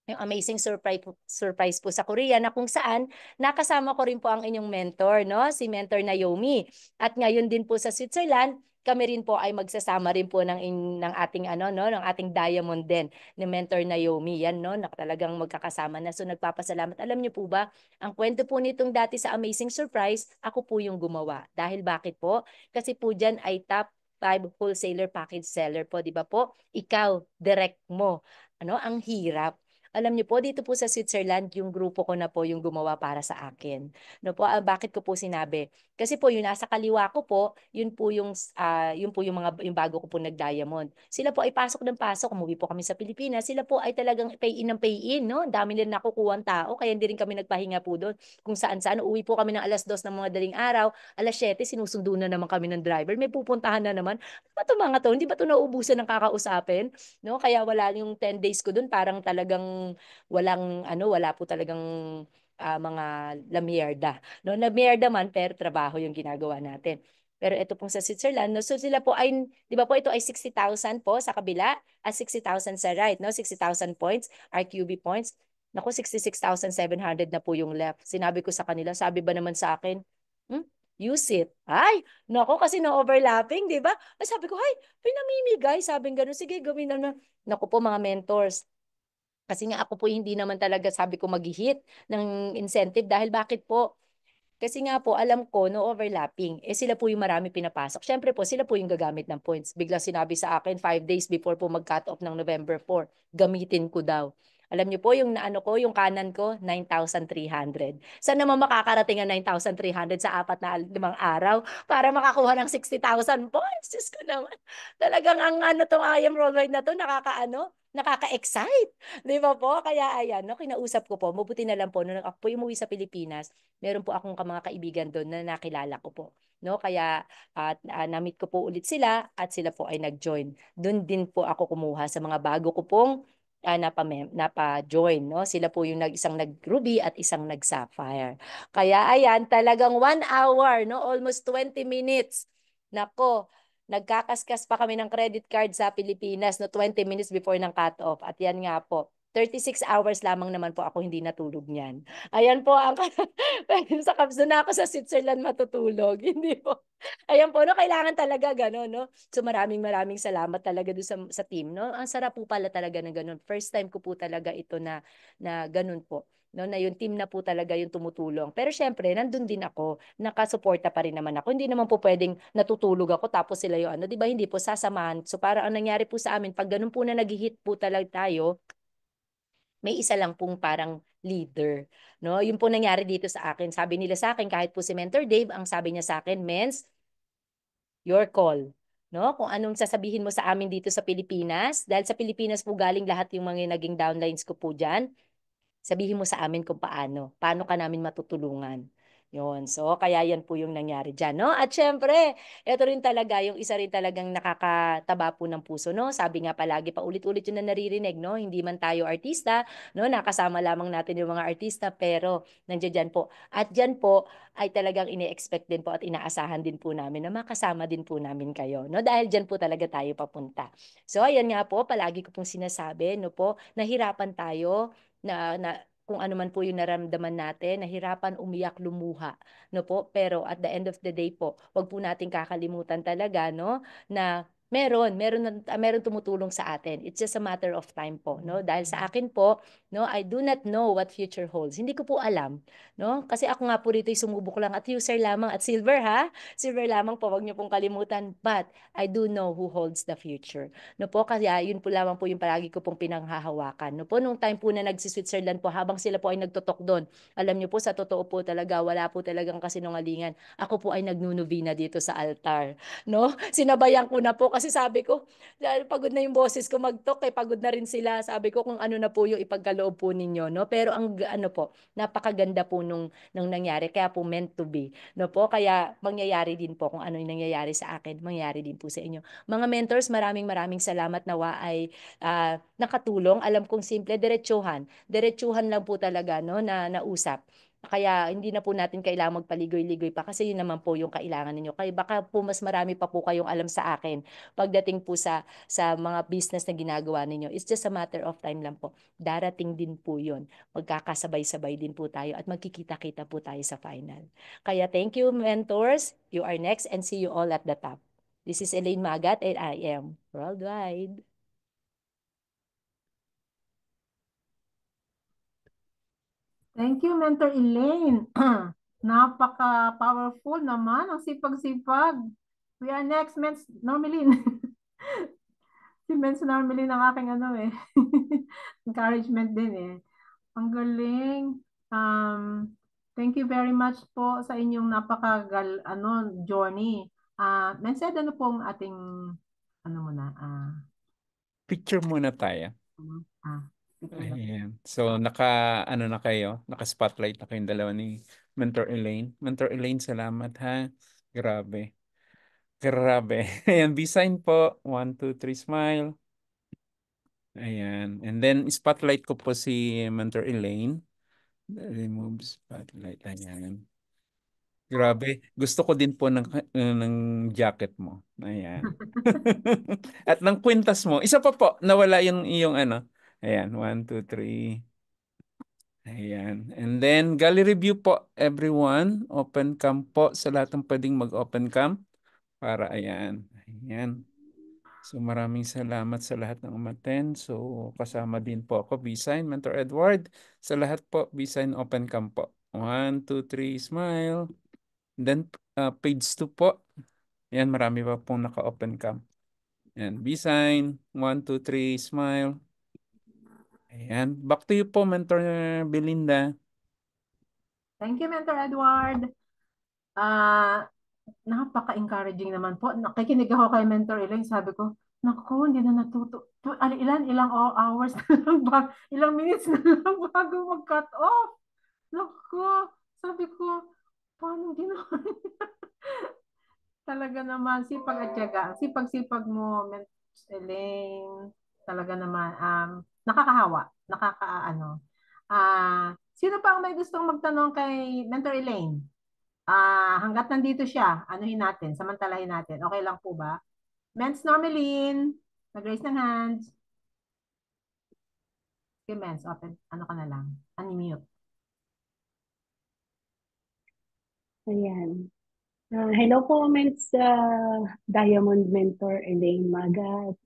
yung amazing surprise po sa Korea na kung saan nakasama ko rin po ang inyong mentor, no? Si Mentor Naomi. At ngayon din po sa Switzerland, kami rin po ay magsasama rin po ng ating ng ating diamond din ni Mentor Naomi. Yan, no? Na talagang magkakasama na. So nagpapasalamat. Alam niyo po ba, ang kwento po nitong dati sa Amazing Surprise, ako po yung gumawa. Dahil bakit po? Kasi po diyan ay top 5 wholesaler package seller po, di ba po? Ikaw, direct mo. Ang hirap. Alam niyo po, dito po sa Switzerland, yung grupo ko na po yung gumawa para sa akin. No po, bakit ko po sinabi? Kasi po yung nasa kaliwa ko po, yun po yung bago ko po nag-diamond. Sila po ay pasok ng pasok, umuwi po kami sa Pilipinas. Sila po ay talagang pay in ng pay in, no? Dami nila nakukuha ang tao, kaya hindi rin kami nagpahinga po doon. Kung saan-saan, uwi po kami ng alas 2 ng mga daling araw, alas 7, sinusundo na naman kami ng driver. May pupuntahan na naman. Ano ba ito mga to? Hindi ba ito nauubusan ng kakausapin? No? Kaya wala yung 10 days ko doon, parang talagang wala po talagang mga lamierda. No, lamierda man pero trabaho yung ginagawa natin. Pero ito pong sa Switzerland, no, so sila po ay, di ba po ito ay 60,000 po sa kabila at 60,000 sa right, no? 60,000 points, RQB points. Naku, 66,700 na po yung left. Sinabi ko sa kanila, sabi ba naman sa akin, use it. Ay, naku, kasi na-overlapping, di ba? Ay, sabi ko, ay, pinamimigay. Sabi gano'n, sige, gawin na. Naku po, mga mentors. Kasi nga ako po hindi naman talaga sabi ko mag-hit ng incentive dahil bakit po? Kasi nga po alam ko no overlapping. Sila po yung marami pinapasok. Siyempre po sila po yung gagamit ng points. Bigla sinabi sa akin 5 days before po mag-cut off ng November 4, gamitin ko daw. Alam niyo po yung naano ko, yung kanan ko 9,300. Saan naman makakarating ang 9,300 sa 4 na 5 araw para makakuha ng 60,000 points? Diyos ko naman. Talagang ang tong I am Rollride na to nakaka-excite. Di ba po? Kaya ayan, no, kinausap ko po, mabuti na lang po, nung ako po umuwi sa Pilipinas, meron po akong mga kaibigan doon na nakilala ko po. No, kaya na-meet ko po ulit sila at sila po ay nag-join. Doon din po ako kumuha sa mga bago ko pong napa-join, no? Sila po yung isang nag-ruby at isang nag-sapphire. Kaya ayan, talagang 1 hour, no? Almost 20 minutes. Nako, nagkakaskas pa kami ng credit card sa Pilipinas no 20 minutes before ng cut-off. At yan nga po, 36 hours lamang naman po ako hindi natulog niyan. Ayan po ang sa Caps doon na ako sa Switzerland matutulog. Hindi po. Ayan po, no, kailangan talaga gano'n, no? So maraming maraming salamat talaga doon sa team, no? Ang sarap po pala talaga ng gano'n. First time ko po talaga ito na gano'n po. No, na yung team na po talaga yung tumutulong. Pero syempre, nandun din ako, nakasuporta pa rin naman ako. Hindi naman po pwedeng natutulog ako tapos sila yung ano, 'di ba? Hindi po sasamahan. So para ang nangyari po sa amin, pag ganun po na nag-hit po talaga tayo, may isa lang pong parang leader, no? Yun po nangyari dito sa akin. Sabi nila sa akin, kahit po si Mentor Dave, ang sabi niya sa akin, Mens, your call. No? Kung anong sasabihin mo sa amin dito sa Pilipinas, dahil sa Pilipinas po galing lahat yung mga naging downlines ko po dyan, sabihin mo sa amin kung paano ka namin matutulungan. Yun. So, kaya yan po yung nangyari dyan, no? At syempre, ito rin talaga, yung isa rin talagang nakakataba po ng puso, no? Sabi nga palagi, paulit-ulit yun na naririnig, no? Hindi man tayo artista, no? Nakasama lamang natin yung mga artista, pero nandiyan dyan po. At dyan po, ay talagang ini-expect din po at inaasahan din po namin na makasama din po namin kayo, no? Dahil dyan po talaga tayo papunta. So, ayan nga po, palagi ko pong sinasabi, no po, nahirapan tayo, na kung ano man po yung naramdaman natin, nahirapan, umiyak, lumuha, no po? Pero at the end of the day po, wag po nating kakalimutan talaga, no, na meron tumutulong sa atin. It's just a matter of time po, no? Dahil sa akin po, no, I do not know what future holds. Hindi ko po alam, no? Kasi ako nga po rito ay sumubok lang at user lamang at silver ha. Silver lamang po, wag niyo pong kalimutan. But I do know who holds the future. No po, kaya yun po lamang po yung palagi ko pong pinanghahawakan. No po, nung time po na nagsi-Switzerland po, habang sila po ay nagtotok doon, alam niyo po, sa totoo po talaga, wala po talagang kasinungalingan. Ako po ay nagnunovena dito sa altar. No? Sinabayan ko na po kasi sabi ko, dahil pagod na yung boses ko magtok, eh, pagod na rin sila. Sabi ko kung ano na po yung ipagkaloob po ninyo. No? Pero ang ano po, napakaganda po nung nangyari. Kaya po meant to be. No po, kaya mangyayari din po kung ano yung nangyayari sa akin, mangyayari din po sa inyo. Mga mentors, maraming maraming salamat nawa ay nakatulong. Alam kong simple, diretsuhan. Diretsuhan lang po talaga no, na nausap. Kaya hindi na po natin kailangang magpaligoy-ligoy pa kasi yun naman po yung kailangan ninyo. Kaya baka po mas marami pa po kayong alam sa akin pagdating po sa mga business na ginagawa ninyo. It's just a matter of time lang po. Darating din po yun. Magkakasabay-sabay din po tayo at magkikita-kita po tayo sa final. Kaya thank you mentors. You are next and see you all at the top. This is Elaine Magat and I am worldwide. Thank you, Mentor Elaine. Napaka-powerful naman. Ang sipag-sipag. We are next, Mens Normalin. Si Mens Normalin ang aking ano eh. Encouragement din eh. Ang galing. Um, Thank you very much po sa inyong journey. Mens, ano pong ating ano muna? Picture muna tayo. Picture ba? Ayan. So, ano na kayo, naka-spotlight na kayong dalawa ni Mentor Elaine. Mentor Elaine, salamat ha. Grabe. Grabe. Ayan, B-sign po. 1, 2, 3, smile. Ayan. And then, spotlight ko po si Mentor Elaine. Remove spotlight. Ayan. Grabe. Gusto ko din po ng jacket mo. Ayan. At ng kwintas mo. Isa pa po, nawala yung iyong ano. Ayan, 1, 2, 3. Ayan. And then, gallery review po, everyone. Open cam po sa lahat ng pwedeng mag-open cam. Para, ayan. Ayan. So, maraming salamat sa lahat ng umaten. So, kasama din po ako, B-Sign, Mentor Edward. Sa lahat po, B-Sign, open cam po. 1, 2, 3, smile. Then, page 2 po. Ayan, marami pa pong naka-open cam. Ayan, B-Sign, 1, 2, 3, smile. Ayan. Back to you po, Mentor Belinda. Thank you, Mentor Edward. Ah, napaka-encouraging naman po. Nakikinig ako kay Mentor Elaine. Sabi ko, naku, hindi na natuto. Ilang hours na lang ba? Ilang minutes na lang bago mag-cut off. Naku, sabi ko, paano ginawa? Talaga naman, sipag at tiyaga. Sipag-sipag mo, Mentor Elaine. Talaga naman, nakakahawa. Nakakaano. Sino pa ang may gustong magtanong kay Mentor Elaine? Hanggat nandito siya, anuhin natin, samantalahin natin. Okay lang po ba? Mens Normalin, nag-raise ng hands. Okay, Mens, open, ano ka na lang, unmute. Ayan. Hello po, Mens, Diamond Mentor Elaine Magat.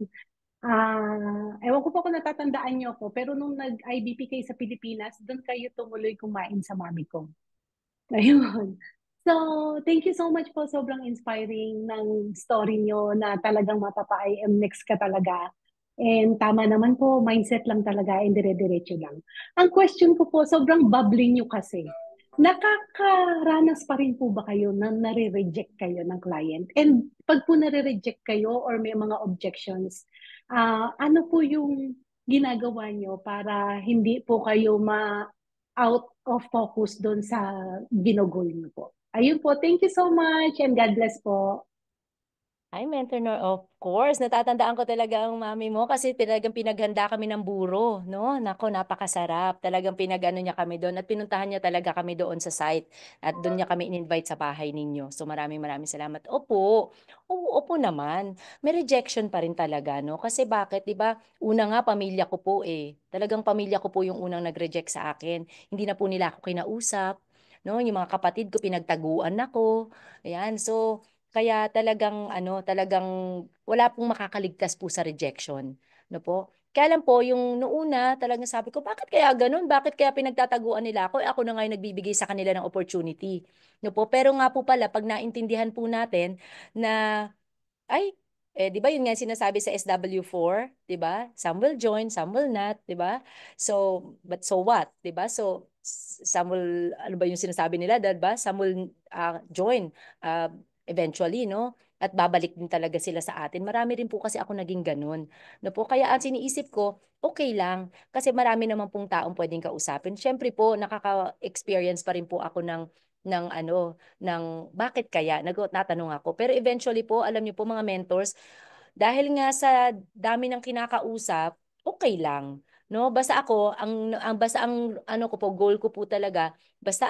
Ewan ko po kung natatandaan niyo ako, pero nung nag-IBP kayo sa Pilipinas, doon kayo tumuloy kumain sa mami ko. Ayun. So, thank you so much po. Sobrang inspiring ng story niyo na talagang mapapa-IM next ka talaga. And tama naman po, mindset lang talaga, and dire-diretso lang. Ang question ko po, sobrang bubbling niyo kasi. Nakakaranas pa rin po ba kayo na nare-reject kayo ng client? And pag po nare-reject kayo or may mga objections, ano po yung ginagawa niyo para hindi po kayo out of focus doon sa ginugol niyo po? Ayun po, thank you so much and God bless po. Ay, Mentor Nor, of course. Natatandaan ko talaga ang mami mo kasi talagang pinaghanda kami ng buro, no? Nako, napakasarap. Talagang pinagano niya kami doon at pinuntahan niya talaga kami doon sa site at doon niya kami in-invite sa bahay ninyo. So maraming maraming salamat. Opo, opo naman. May rejection pa rin talaga, no? Kasi bakit, di ba? Una nga, pamilya ko po eh. Talagang pamilya ko po yung unang nag-reject sa akin. Hindi na po nila ako kinausap. No, yung mga kapatid ko pinagtaguan ako. Ayan, so kaya talagang ano, talagang wala pong makakaligtas po sa rejection, no po? Kaya lang po, yung noona, talagang sabi ko, bakit kaya ganun? Bakit kaya pinagtataguan nila ako? Eh, ako na nga yung nagbibigay sa kanila ng opportunity. No po? Pero nga po pala, pag naintindihan po natin na ay, eh, di ba yun nga yung sinasabi sa SW4, di ba? Some will join, some will not, di ba? So, but so what, di ba? So, some will, ano ba yung sinasabi nila, di ba? Some will join eventually, no? At babalik din talaga sila sa atin. Marami rin po kasi ako naging ganun. No po? Kaya ang siniisip ko, okay lang. Kasi marami naman pong taong pwedeng kausapin. Siyempre po, nakaka-experience pa rin po ako ng ano, ng bakit kaya, natanong ako. Pero eventually po, alam niyo po mga mentors, dahil nga sa dami ng kinakausap, okay lang. No, basta ako, basta ang ano ko po, goal ko po talaga, basta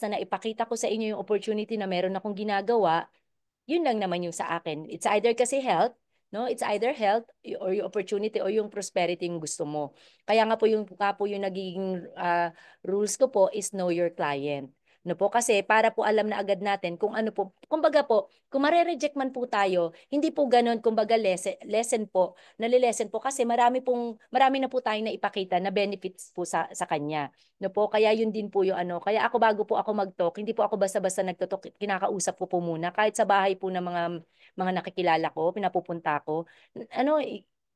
naipakita ko sa inyo yung opportunity na meron akong ginagawa, yun lang naman yung sa akin. It's either kasi health, no? It's either health or yung opportunity o yung prosperity yung gusto mo. Kaya nga po yung nagiging rules ko po is know your client. No po kasi para po alam na agad natin kung ano po, kumbaga po, kung mare-reject man po tayo, hindi po ganoon kumbaga lesson po, nalilesen po kasi marami na po tayong naipakita na benefits po sa kanya. No po, kaya yun din po yung ano. Kaya ako bago po ako mag-talk, hindi po ako basta-basta nagto-talk, kinakausap ko po muna kahit sa bahay po ng mga nakikilala ko, pinapupunta ko. Ano,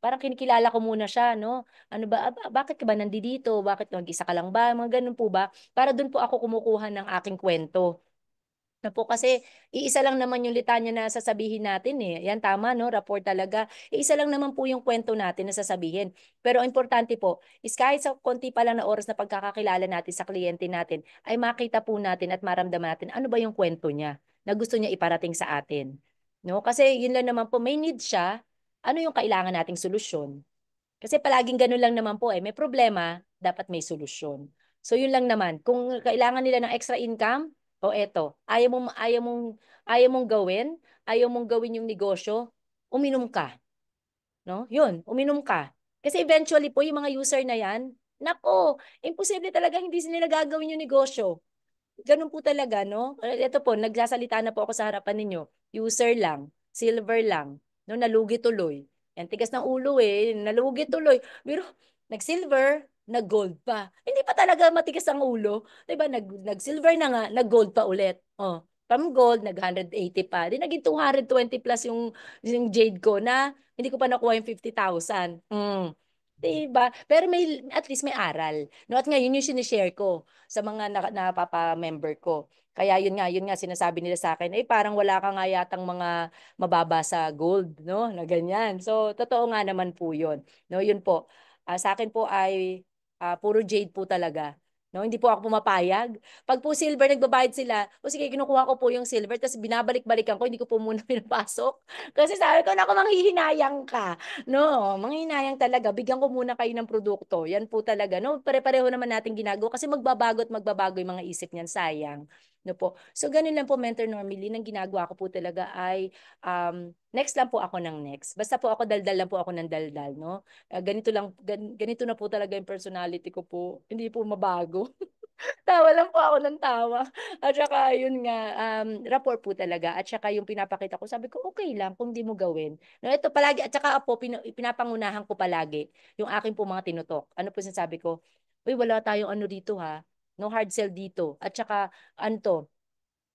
parang kinikilala ko muna siya, no? Ano ba, bakit ka ba nandito? Bakit mag-isa ka lang ba? Mga ganun po ba? Para doon po ako kumukuha ng aking kwento. Na po kasi iisa lang naman yung litanya na sasabihin natin eh. Yan tama no, rapport talaga. Iisa lang naman po yung kwento natin na sasabihin. Pero ang importante po is kahit sa konti pa lang na oras na pagkakakilala natin sa kliyente natin, ay makita po natin at maramdaman natin ano ba yung kwento niya na gusto niya iparating sa atin. No? Kasi yun lang naman po, may need siya. Ano yung kailangan nating solusyon? Kasi palaging ganun lang naman po eh. May problema, dapat may solusyon. So yun lang naman. Kung kailangan nila ng extra income, o eto, ayaw mong gawin yung negosyo, uminom ka. No? Yun, uminom ka. Kasi eventually po, yung mga user na yan, nako, imposible talaga hindi nila gagawin yung negosyo. Ganun po talaga, no? Ito po, nagsasalita na po ako sa harapan ninyo. User lang, silver lang, no? Nalugi tuloy. Yan, tigas ng ulo eh, nalugi tuloy. Pero, nag-silver, nag-gold pa. Hindi pa talaga matigas ang ulo. Diba, nag-silver na nga, nag-gold pa ulit. Oh, from gold, nag-180 pa. Di naging 220 plus yung jade ko na hindi ko pa nakuha yung 50,000. Diba? Pero at least may aral. No? At ngayon yung sinishare ko sa mga napapa-member ko. Kaya yun nga sinasabi nila sa akin, eh parang wala ka nga yatang mga mababa sa gold, no? Na ganyan. So, totoo nga naman po yun. No, yun po. Sa akin po ay puro jade po talaga. No, hindi po ako pumapayag. Pag po silver, nagbabayad sila, o sige, kinukuha ko po yung silver, tapos binabalik-balikan ko, hindi ko po muna pinapasok. Kasi sabi ko, naku, manghihinayang ka. No, manghihinayang talaga. Bigyan ko muna kayo ng produkto. Yan po talaga. No, pare-pareho naman natin ginagawa kasi magbabago at magbabago yung mga isip niyan. Sayang. No po. So ganun lang po, Mentor Normally, ang ginagawa ko po talaga ay next lang po ako ng next. Basta po ako daldal lang po ako ng daldal, no? Ganito lang, ganito na po talaga yung personality ko po. Hindi po mabago. Tawa lang po ako ng tawa. At saka yun nga, rapport po talaga. At saka yung pinapakita ko, sabi ko, okay lang kung di mo gawin. No, ito palagi, at saka po, pinapangunahan ko palagi yung aking po mga tinutok. Ano po sinasabi ko? Uy, wala tayong ano dito ha. No hard sell dito. At saka, ano to,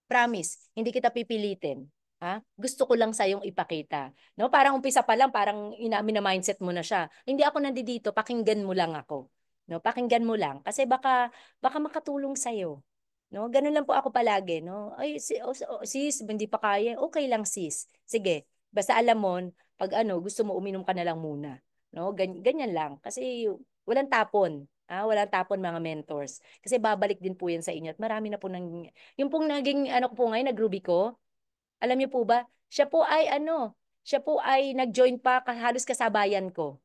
promise, hindi kita pipilitin. Ha? Gusto ko lang sa yung ipakita. No? Parang umpisa pa lang, parang inamin na mindset mo na siya. Hindi ako nandito, pakinggan mo lang ako. No, pakinggan mo lang kasi baka makatulong sa iyo. No, ganun lang po ako palagi, no. Ay, sis, hindi pa kaya. Okay lang, sis. Sige. Basta alam mo, pag ano, gusto mo uminom ka na lang muna. No, ganyan lang kasi walang tapon. Walang tapon mga mentors. Kasi babalik din po yan sa inyo at marami na po nang yung pong naging ano ko po ngayon, nag-Ruby ko. Alam niyo po ba? Siya po ay nag-join pa halos kasabayan ko.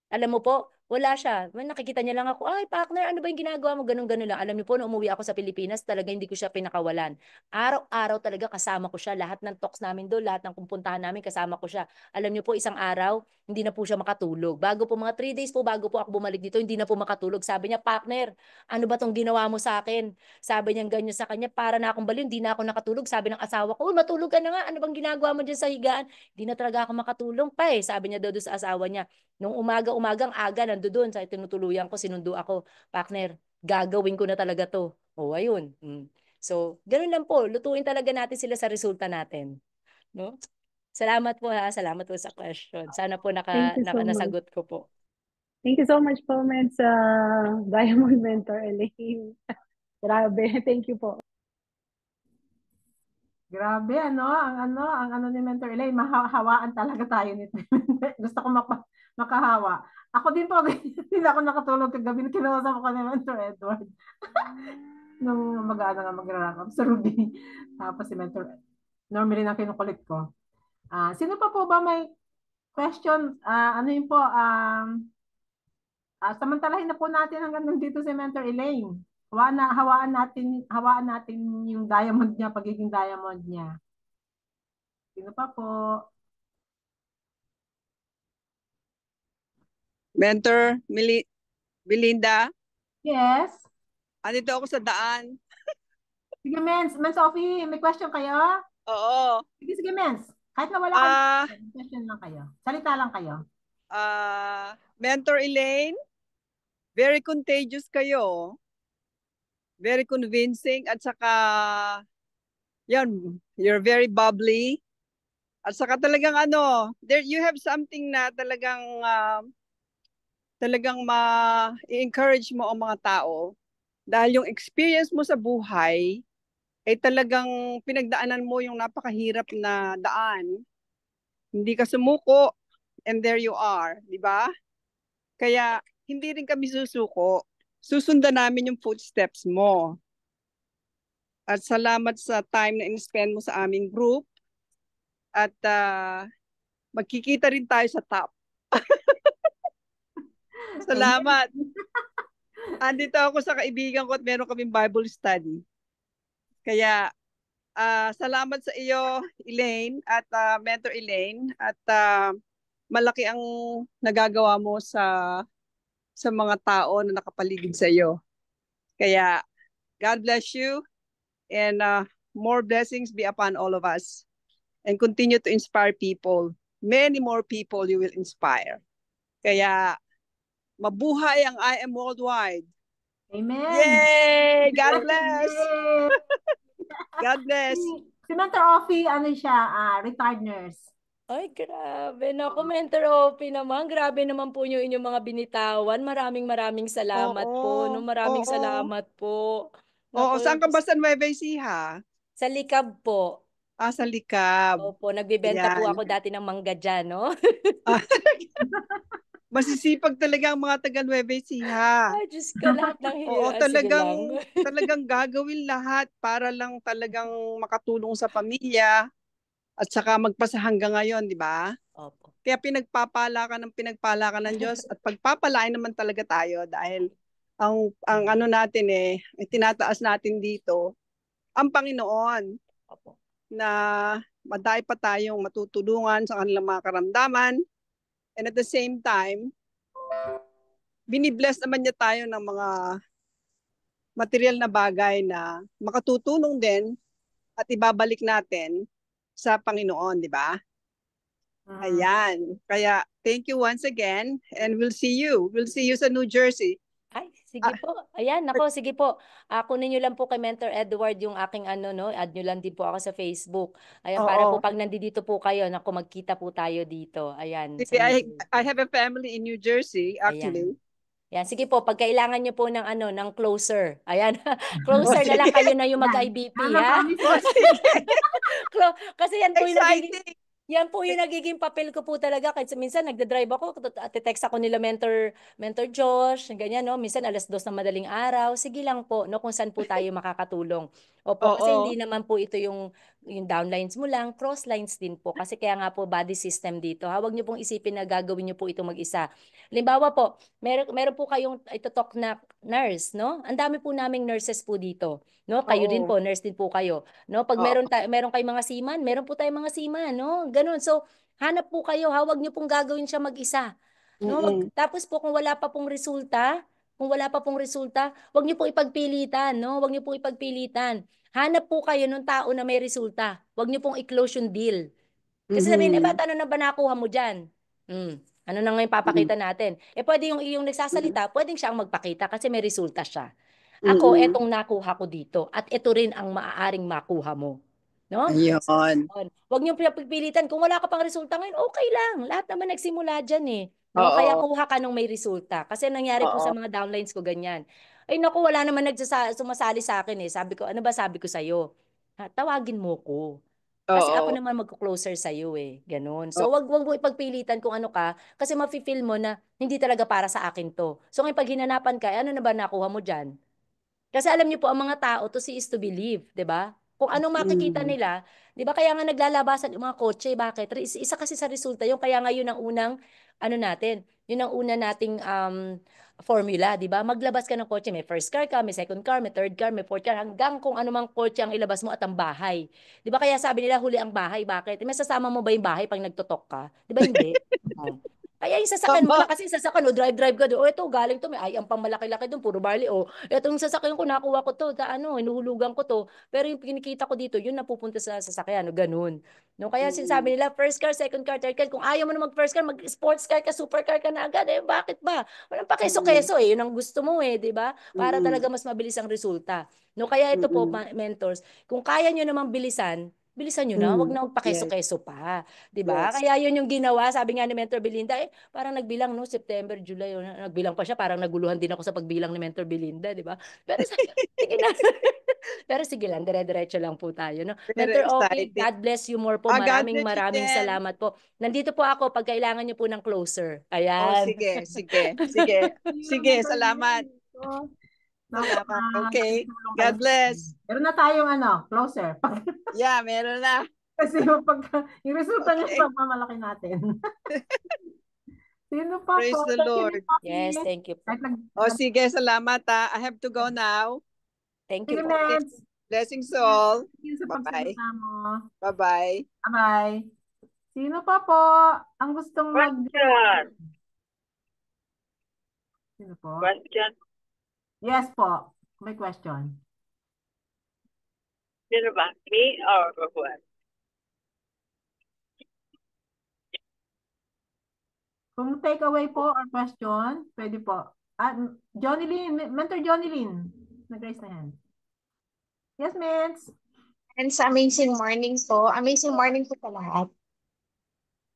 Alam mo po, wala siya. Well, nakikita niya lang ako, ay, partner, ano ba yung ginagawa mo? Ganun-ganun lang. Alam niyo po, nung umuwi ako sa Pilipinas, talaga hindi ko siya pinakawalan. Araw-araw talaga kasama ko siya. Lahat ng talks namin doon, lahat ng pupuntahan namin, kasama ko siya. Alam niyo po, isang araw, hindi na po siya makatulog. Bago po mga 3 days po, bago po ako bumalik dito, hindi na po makatulog. Sabi niya, partner, ano ba tong ginawa mo sa akin? Sabi niya ganyan sa kanya, para na akong baliw, hindi na ako nakatulog. Sabi ng asawa ko, matulog ka na nga. Ano bang ginagawa mo dyan sa higaan? Hindi na talaga ako makatulong pa eh. Sabi niya daw doon sa asawa niya. Nung umagang aga, nandoon sa tinutuluyan ko, sinundo ako, partner, gagawin ko na talaga to. O, ayun. So, ganun lang po. Lutuin talaga natin sila sa resulta natin. No? Salamat po ha. Salamat po sa question. Sana po Thank you so much. nasagot ko po. Thank you so much po, Meds, sa Diamond Mentor Elaine. Grabe, thank you po. Grabe, ang ano ni Mentor Elaine, mahawaan talaga tayo nito. Gusto ko makahawa. Ako din po, hindi ako nakatulog kagabi, kinausap ko ni Mentor Edward. Nung mag-ano nga magra-rank up sa Ruby. Tapos si Mentor, normally na kinukulit ko. Sino pa po ba may questions? Ano yun po, samantalahin na po natin hanggang dito si Mentor Elaine. Hawaan natin yung diamond niya, pagiging diamond niya. Sino pa po? Mentor Belinda, Yes. andito ako sa daan. Sige, Mens Sophie, may question kayo? Oo. Sige, Mens. Kahit na wala kayo, question lang kayo. Salita lang kayo. Mentor Elaine, very contagious kayo. Very convincing at saka yan, you're very bubbly. At saka talagang there you have something na talagang ma-encourage mo ang mga tao dahil yung experience mo sa buhay ay talagang pinagdaanan mo yung napakahirap na daan. Hindi ka sumuko and there you are, di ba? Kaya hindi rin kami susuko. Susundan namin yung footsteps mo. At salamat sa time na in-spend mo sa aming group. At magkikita rin tayo sa top. Salamat. Andito ako sa kaibigan ko at meron kaming Bible study. Kaya salamat sa iyo, Elaine, at Mentor Elaine. At malaki ang nagagawa mo sa mga tao na nakapaligid sa iyo. Kaya God bless you and more blessings be upon all of us. And continue to inspire people. Many more people you will inspire. Kaya mabuhay ang I Am Worldwide. Amen. Yay! God bless! Yay! God bless! Si Mentor Offie, ano siya, retired nurse. Ay, grabe. Naku, Mentor Opie naman. Grabe naman po yung inyong mga binitawan. Maraming salamat po. No, maraming salamat po. Oo, Naku, saan ka ba sa Nueva Ecija? sa likab po. Sa Likab. Opo, nagbebenta po Ayan. ako dati ng mangga dyan, no? Masisipag talaga ang mga taga Nueva Ecija. Ay, Diyos ko, lahat ng Oo, sige lang. talagang gagawin lahat para lang talagang makatulong sa pamilya at saka magpasa hanggang ngayon, di ba? Opo. Kaya pinagpapala ka ng Diyos at pagpapalain naman talaga tayo dahil ang ano natin tinataas natin dito ang Panginoon Opo. na madami pa tayong matutulungan sa kanilang mga karamdaman. And at the same time, binibless naman niya tayo ng mga material na bagay na makatutulong din at ibabalik natin sa Panginoon, di ba? Ayan. Kaya thank you once again and we'll see you. We'll see you sa New Jersey. Ay, sige po. Ayan, nako, sige po. Kunin nyo lang po kay Mentor Edward yung aking ano, no? Add nyo lang din po ako sa Facebook. Ayan, para po Oo. pag nandito po kayo, nako, magkita po tayo dito. Ayan, sa See, New I Jersey. have a family in New Jersey actually. Ayan. Yan, sige po, pag kailangan nyo po ng ano, ng closer. Ayan, O closer na lang sige. kayo na yung Yan. mag-IBP, Ano, ha? promise O sige. Kasi yan po yung nagiging Exciting. yan po yung nagiging papel ko po talaga. Kasi minsan nagda-drive ako, text ako nila Mentor Josh, ganyan, no? Minsan 2:00 ng madaling araw. Sige lang po, no, kung saan po tayo makakatulong. Opo, kasi Oo. hindi naman po ito yung downlines mo lang, crosslines din po. Kasi kaya nga po body system dito. Huwag niyo pong isipin na gagawin niyo po ito mag-isa. Halimbawa po, meron po kayong itutok na nurse, no? Ang dami po naming nurses po dito. No, kayo din Oo. po, nurse din po kayo. No, pag Oo. meron kayong mga seaman, meron po tayong mga seaman, no? Ganun. So, hanap po kayo, hawag niyo pong gagawin siya mag-isa. No, Mm-mm. tapos po kung wala pa pong resulta, wag niyo pong ipagpilitan, no? Wag niyo pong ipagpilitan. Hanap po kayo ng tao na may resulta. Wag niyo pong i-close yung deal. Kasi sabihin, ba't Mhm. ano na ba nakuha mo dyan? Ano na ngayon Mm. papakita natin? Pwede yung nagsasalita, pwedeng siya ang magpakita kasi may resulta siya. Ako, Mm-mm. etong nakuha ko dito at ito rin ang maaaring makuha mo. No? Ayun. Huwag niyong pinapagpilitan. Kung wala ka pang resulta ngayon, okay lang. Lahat naman nagsimula dyan eh. No? Kaya Oo. kuha ka nung may resulta. Kasi nangyari po sa Oo. mga downlines ko ganyan. Ay naku, wala naman sumasali sa akin eh. Sabi ko, ano ba sabi ko sa'yo? Tawagin mo ko. Kasi ako Oo. naman magko-closer sa iyo eh. Ganun. Oo. So wag mo ipagpilitan kung ano ka kasi mafi-feel mo na hindi talaga para sa akin to. So ngayon pag hinanapan ka, ano na ba nakuha mo diyan? Kasi alam niyo po, ang mga tao, to see is to believe, 'di ba? Kung anong makikita Mm. nila, 'di ba kaya nga naglalabasan yung mga kotse, bakit? Isa kasi sa resulta yung kaya nga yun ang unang ano natin, yun ang una nating formula, 'di ba? Maglabas ka ng kotse, may first car ka, may second car, may third car, may fourth car, hanggang kung ano mang kotse ang ilabas mo at ang bahay. 'Di ba kaya sabi nila huli ang bahay, bakit? May sasama mo ba yung bahay pag nagtotok ka? 'Di ba hindi? Oh. Kaya yung sasakyan mo Tama. na kasi yung sasakyan, drive ka doon. Ito, galing to, may ay, ang pamalaki-laki doon, puro barley. Itong sasakyan ko, nakuha ko to, hinuhulugan ko to. Pero yung kinikita ko dito, yun napupunta sa sasakyan, ganun. No, kaya Mm. sinasabi nila, first car, second car, third car. Kung ayaw mo na mag-first car, mag-sports car ka, supercar ka na agad. Bakit ba? Walang Mm. pakeso-keso eh. Yun ang gusto mo eh, di ba? Para Mm. talaga mas mabilis ang resulta. No, kaya ito po, Mm. mentors, kung kaya nyo namang bilisan nyo na, wag Mm. na Yes. magpakeso-keso pa. 'Di ba? Yes. Kaya yun yung ginawa, sabi nga ni Mentor Belinda, parang nagbilang no, September, July, nagbilang pa siya, parang naguluhan din ako sa pagbilang ni Mentor Belinda, 'di ba? Pero sige na. Pero sige lang, dire-diretso lang po tayo, no? Very Mentor okay, exciting. God bless you more po. God Maraming bless you maraming din. salamat po. Nandito po ako pag kailangan niyo po ng closer. Oh, Ayan. sige. Sige. Sige, salamat. Salamat. Okay. Tulong kayo God sa akin. bless. Meron na tayong closer. Yeah, meron na. Kasi yung resulta niya Okay. pagmamalaki natin. Sino pa Praise po? the Thank you, Lord. Poppy. Yes, thank you po. Oh, sige. Salamat ha. I have to go now. Thank you Sige, po. Meds. Blessings all. Thank you sa Bye-bye. pagsalita mo. Bye-bye. Bye-bye. Sino pa po ang gustong Question. Sino po? Question. Yes po. May question. Sino ba? Me or what? Kung takeaway po or question, pwede po. Johnny Lynn, Mentor Johnny Lynn. Nag-raise na hand. Yes, Meds. And sa amazing morning po. Amazing morning po sa lahat.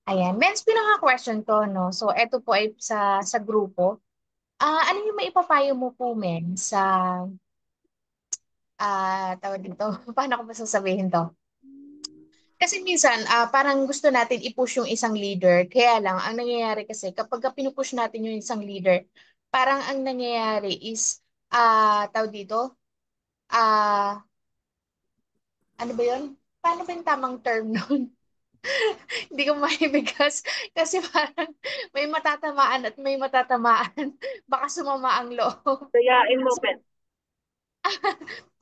Ayan. Men's pinaka-question ko, no? So, eto po ay sa grupo. Ano yung maipapayo mo po, men, sa, tawag dito, paano ko ba sasabihin to? Kasi minsan, parang gusto natin i-push yung isang leader. Kaya lang, ang nangyayari kasi, kapag pinupush natin yung isang leader, parang ang nangyayari is, tawag dito, ano ba yun? Paano ba yung tamang term nun? Hindi ko maibigkas. Kasi parang may matatamaan at may matatamaan. Baka sumama ang loob. Kaya in movement.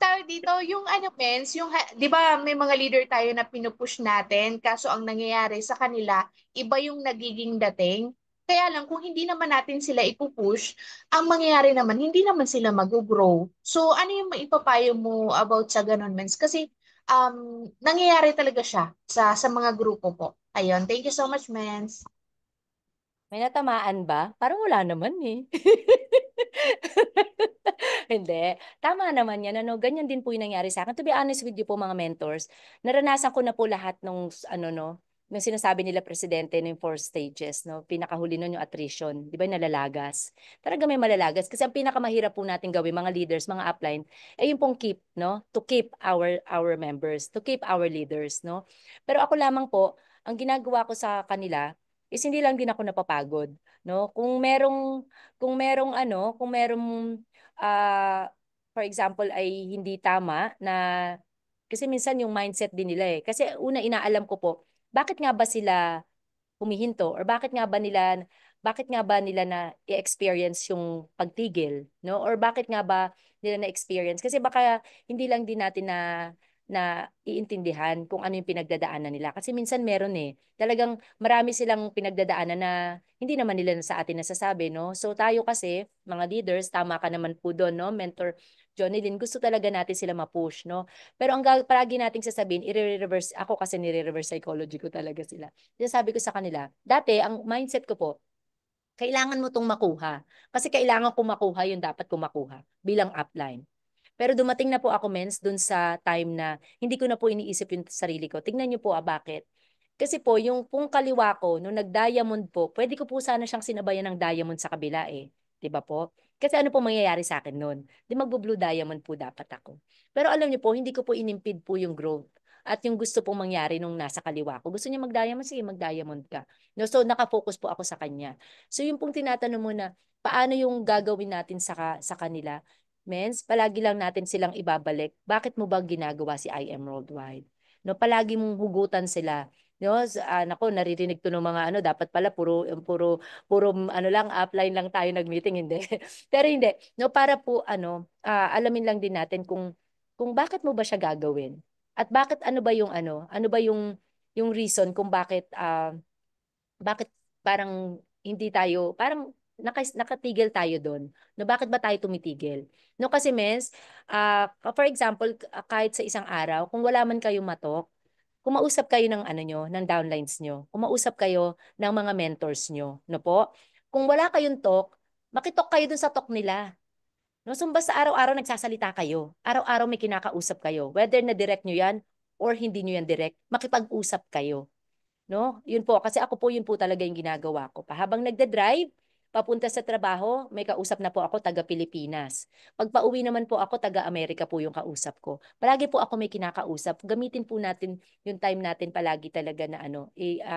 Tawag dito, yung ano, Mens, yung, di ba may mga leader tayo na pinupush natin, kaso ang nangyayari sa kanila, iba yung nagiging dating. Kaya lang, kung hindi naman natin sila ipupush, ang mangyayari naman, hindi naman sila mag-grow. So, ano yung maipapayo mo about sa ganun, Mens? Kasi, nangyayari talaga siya sa mga grupo po. Ayun, thank you so much, Mens. May natamaan ba? Parang wala naman eh. Hindi. Tama naman yan. Ano, ganyan din po yung nangyari sa akin. To be honest with you po mga mentors, naranasan ko na po lahat nung ano no, nung sinasabi nila presidente ng 4 stages, no? Pinakahuli nun yung attrition, di ba, yung nalalagas. Talaga may malalagas kasi ang pinakamahirap po natin gawin mga leaders, mga upline, ay yung pong keep, no? To keep our members, to keep our leaders, no? Pero ako lamang po, ang ginagawa ko sa kanila is hindi lang din ako napapagod, no? Kung merong for example ay hindi tama na kasi minsan yung mindset din nila eh. Kasi una inaalam ko po, bakit nga ba sila humihinto or bakit nga ba nila na i-experience yung pagtigil, no? Or bakit nga ba nila na-experience? Kasi baka hindi lang din natin na iintindihan kung ano yung pinagdadaanan nila. Kasi minsan meron eh. Talagang marami silang pinagdadaanan na hindi naman nila sa atin nasasabi, no? So tayo kasi, mga leaders, tama ka naman po doon, no? Mentor Johnny Lynn, gusto talaga natin sila ma-push, no? Pero ang palagi nating sasabihin, i-reverse, ako kasi nire-reverse psychology ko talaga sila. Sabi ko sa kanila, dati, ang mindset ko po, kailangan mo itong makuha. Kasi kailangan ko makuha yung dapat ko makuha bilang upline. Pero dumating na po ako, Mens, dun sa time na hindi ko na po iniisip yung sarili ko. Tingnan niyo po, bakit? Kasi po, yung pong kaliwa ko, nung nag-diamond po, pwede ko po sana siyang sinabayan ng diamond sa kabila eh. 'Di ba po? Kasi ano po mangyayari sa akin noon? Di magbo-blue diamond po dapat ako. Pero alam niyo po, hindi ko po inimpede po yung growth. At yung gusto pong mangyari nung nasa kaliwa ko. Gusto niya mag-diamond, sige mag-diamond ka. No, so nakafocus po ako sa kanya. So yung pong tinatanong mo na, paano yung gagawin natin sa kanila? Mens, palagi lang natin silang ibabalik. Bakit mo ba ginagawa si I Am Worldwide? No, palagi mong hugutan sila. No, nako, naririnig to ng mga ano, dapat pala puro ano lang, upline lang tayo nag-meeting, hindi. Pero hindi. No, para po alamin lang din natin kung bakit mo ba siya gagawin. At bakit ano ba yung reason kung bakit parang hindi tayo, parang nakatigil tayo doon. No, bakit ba tayo tumitigil? No, kasi for example, kahit sa isang araw, kung wala man kayong matok, kumausap kayo ng ano nyo, ng downlines nyo. Kumausap kayo ng mga mentors nyo. No po? Kung wala kayong talk, makitok kayo dun sa talk nila. No, so basta araw-araw nagsasalita kayo. Araw-araw may kinakausap kayo. Whether na direct nyo yan or hindi nyo yan direct, makipag-usap kayo. No? Yun po, kasi ako po yun po talaga yung ginagawa ko. Habang nagda-drive, papunta sa trabaho, may kausap na po ako taga Pilipinas. Pag pauwi naman po ako, taga Amerika po yung kausap ko. Palagi po ako may kinakausap. Gamitin po natin yung time natin palagi talaga na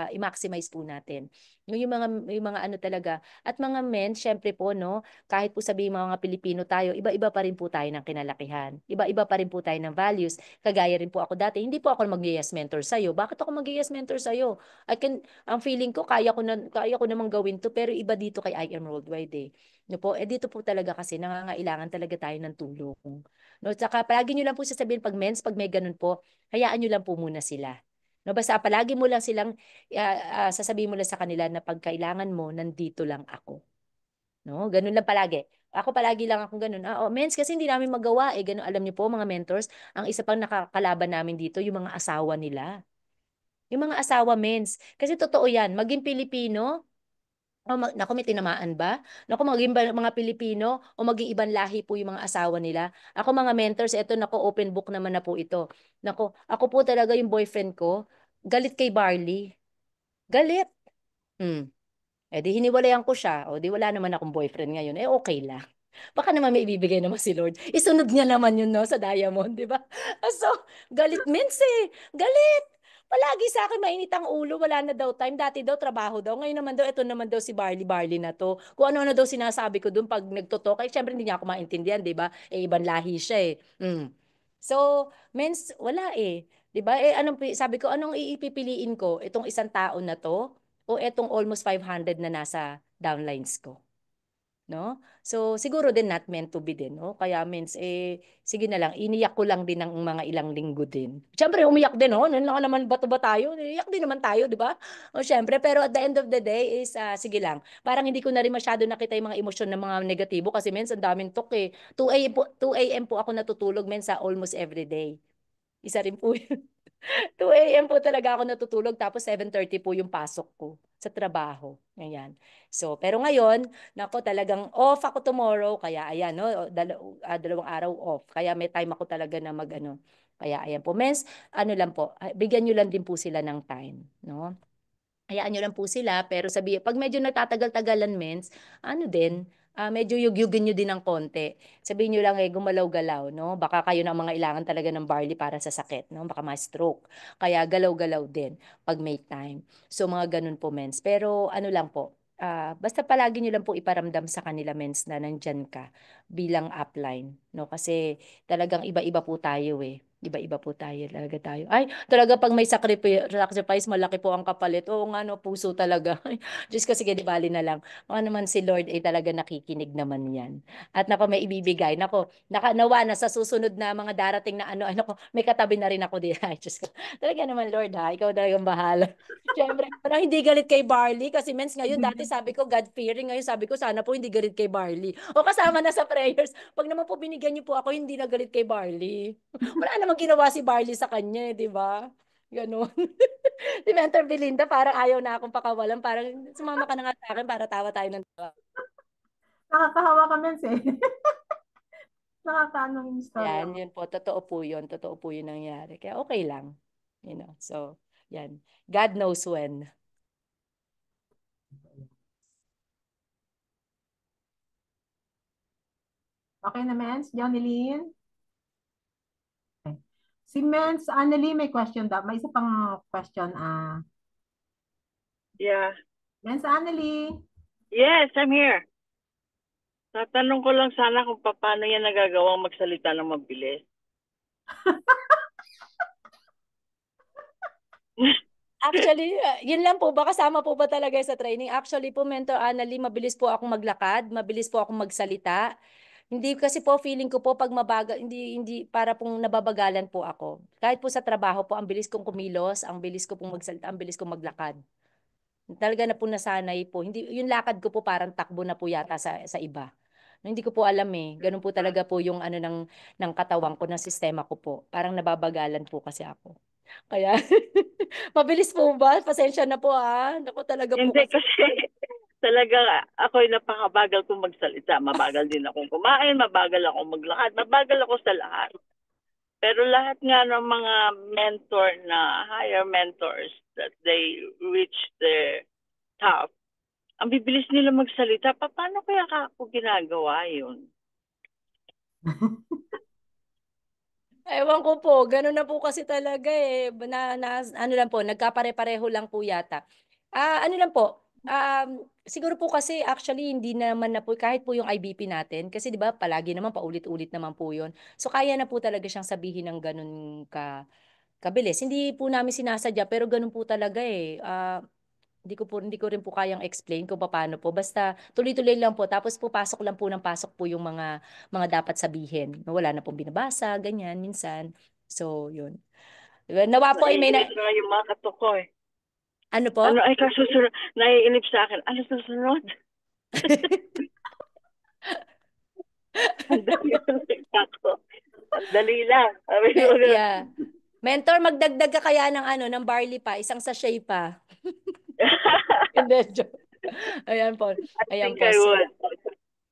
i-maximize po natin. Yung mga ano talaga. At mga men, syempre po, no, kahit po sabihin mga Pilipino tayo, iba-iba pa rin po tayo ng kinalakihan. Iba-iba pa rin po tayo ng values. Kagaya rin po ako dati, hindi po ako mag-yes mentor sa'yo. Bakit ako mag-yes mentor sa'yo? Ang feeling ko, kaya ko namang gawin to, pero iba dito kay I Am Worldwide eh. No po, dito po talaga kasi nangangailangan talaga tayo ng tulong. No, tsaka palagi nyo lang po sasabihin pag may ganun po, hayaan nyo lang po muna sila. No, basta palagi mo lang silang, sasabihin mo lang sa kanila na pag kailangan mo, nandito lang ako. No, ganun lang palagi. Ako palagi lang akong ganun. Mens, kasi hindi namin magawa eh. Ganun, alam niyo po mga mentors, ang isa pang nakakalaban namin dito, yung mga asawa nila. Yung mga asawa, mens. Kasi totoo yan, maging Pilipino, naku, may tinamaan ba? Naku, maging mga Pilipino o maging ibang lahi po yung mga asawa nila. Ako mga mentors, eto, naku, open book naman na po ito. Naku, ako po talaga yung boyfriend ko, galit kay Barley. Galit. Hmm. Di hiniwalayan ko siya. O di wala naman akong boyfriend ngayon. Okay lang. Baka naman may ibibigay naman si Lord. Isunod niya naman yun, no, sa diamond, di ba? So, galit minsan eh. Galit. Palagi sa akin mainit ang ulo, wala na daw time. Dati daw trabaho daw. Ngayon naman daw, ito naman daw si Barley na to. Kung ano-ano daw sinasabi ko dun pag nagtotalk. Eh, syempre hindi niya ako maintindihan, di ba? Ibang lahi siya eh. So, wala eh. Di ba? Sabi ko, anong iipipiliin ko? Itong isang tao na to? O etong almost 500 na nasa downlines ko? no? So siguro din not meant to be din, no? Kaya means sige na lang, iniyak ko lang din ng mga ilang linggo din. Siyempre umiyak din, no? Nan lang naman bato ba tayo? Iyak din naman tayo, di ba? O siyempre, pero at the end of the day is sige lang. Parang hindi ko na rin masyado nakita yung mga emosyon ng mga negatibo kasi mens ang daming tok eh. 2 a.m. po ako natutulog mens sa almost every day. Isa rin po yun. 2 a.m. po talaga ako natutulog tapos 7:30 po yung pasok ko sa trabaho. Ayan. So, pero ngayon, nako talagang off ako tomorrow kaya ayan no, dalawang araw off. Kaya may time ako talaga na magano. Kaya ayan po. Mens, ano lang po, bigyan niyo lang din po sila ng time, no? Hayaan niyo lang po sila, pero pag medyo nagtatagal-tagalan mens, ano din, medyo yugyugin niyo din ng konti. Sabihin niyo lang gumalaw-galaw, no? Baka kayo na ang mga ilangan talaga ng barley para sa sakit, no? Baka ma-stroke. Kaya galaw-galaw din pag may time. So mga ganun po mens. Pero ano lang po, basta palagi niyo lang po iparamdam sa kanila mens na nandyan ka bilang upline, no? Kasi talagang iba-iba po tayo eh. Iba-iba po tayo, talaga tayo. Ay, talaga pag may sacrifice, malaki po ang kapalit. Oo nga, no, puso talaga. Diyos ko, sige, di bali na lang. Ano naman si Lord ay talaga nakikinig naman yan. At nako, may ibibigay. Nako, nawa na sa susunod na mga darating na ano, nako, may katabi na rin ako din. Ay, Diyos ko. Talaga naman, Lord, ha? Ikaw talagang bahala. Siyempre, parang hindi galit kay Barley kasi mens ngayon, dati sabi ko God-fearing, ngayon sabi ko sana po hindi galit kay Barley. O kasama na sa prayers. Pag naman po binigyan niyo po ako, hindi na galit kay Barley. Wala namang ginawa si Barley sa kanya, di ba? Ganon. Si Mentor Belinda, parang ayaw na akong pakawalan. Parang sumama ka na nga sa akin para tawa tayo ng tawa. Nakakahawa ka, Mens eh. Nakakaano yung istorya Yan, mo. yun po. Totoo po yun. Totoo po yun nangyari. Kaya okay lang. You know, so, yan. God knows when. Okay na, Mens? Jonilyn? Okay. Si Mens, Annalie, may question daw. May isa pang question. Yeah. Mens, Annalie? Yes, I'm here. Tatanong ko lang sana kung paano yan nagagawang magsalita ng mabilis. Actually, yun lang po ba? Kasama po ba talaga sa training? Actually po, Mentor Annalie, mabilis po akong maglakad, mabilis po akong magsalita. Hindi kasi po feeling ko po pag mabagal, hindi para pong nababagalan po ako. Kahit po sa trabaho po, ang bilis kong kumilos, ang bilis ko pong magsalita, ang bilis kong maglakad. Talaga na po nasanay po. Hindi yung lakad ko po parang takbo na po yata sa iba. Hindi ko po alam eh. Ganun po talaga po yung ano ng katawan ko, ng sistema ko po. Parang nababagalan po kasi ako. Kaya mabilis po ba? Pasensya na po ah. Naku talaga po Hindi kasi. kasi talaga ako'y napakabagal kong magsalita. Mabagal din akong kumain, mabagal akong maglakad, mabagal ako sa lahat. Pero lahat nga ng mga mentor na higher mentors that they reach their top, ang bibilis nila magsalita. Paano kaya ako ginagawa yun? Ewan ko po, gano'n na po kasi talaga eh. Ano lang po, nagkapare-pareho lang po yata. Ano lang po, siguro po kasi actually hindi naman na po, kahit po yung IBP natin, kasi di ba palagi naman paulit-ulit naman po yun. So kaya na po talaga siyang sabihin ng gano'n kabilis. Hindi po namin sinasadya, pero gano'n po talaga eh. Hindi ko rin po kayang explain kung paano po. Basta tuloy-tuloy lang po. Tapos po pasok lang po ng pasok po yung mga dapat sabihin. Wala na pong binabasa, ganyan minsan. So, yun. Nawa po ay may Naiinip na yung mga katok ko eh. Ano po? Ano ay kasusunod? Naiinip sa akin. Ano susunod? Ang dali lang ako. Ang dali lang. Yeah. Mentor, magdagdag ka kaya ng barley pa, isang sachet pa. Hindi, joke. Ayan po. I Ayan think po. I So, would.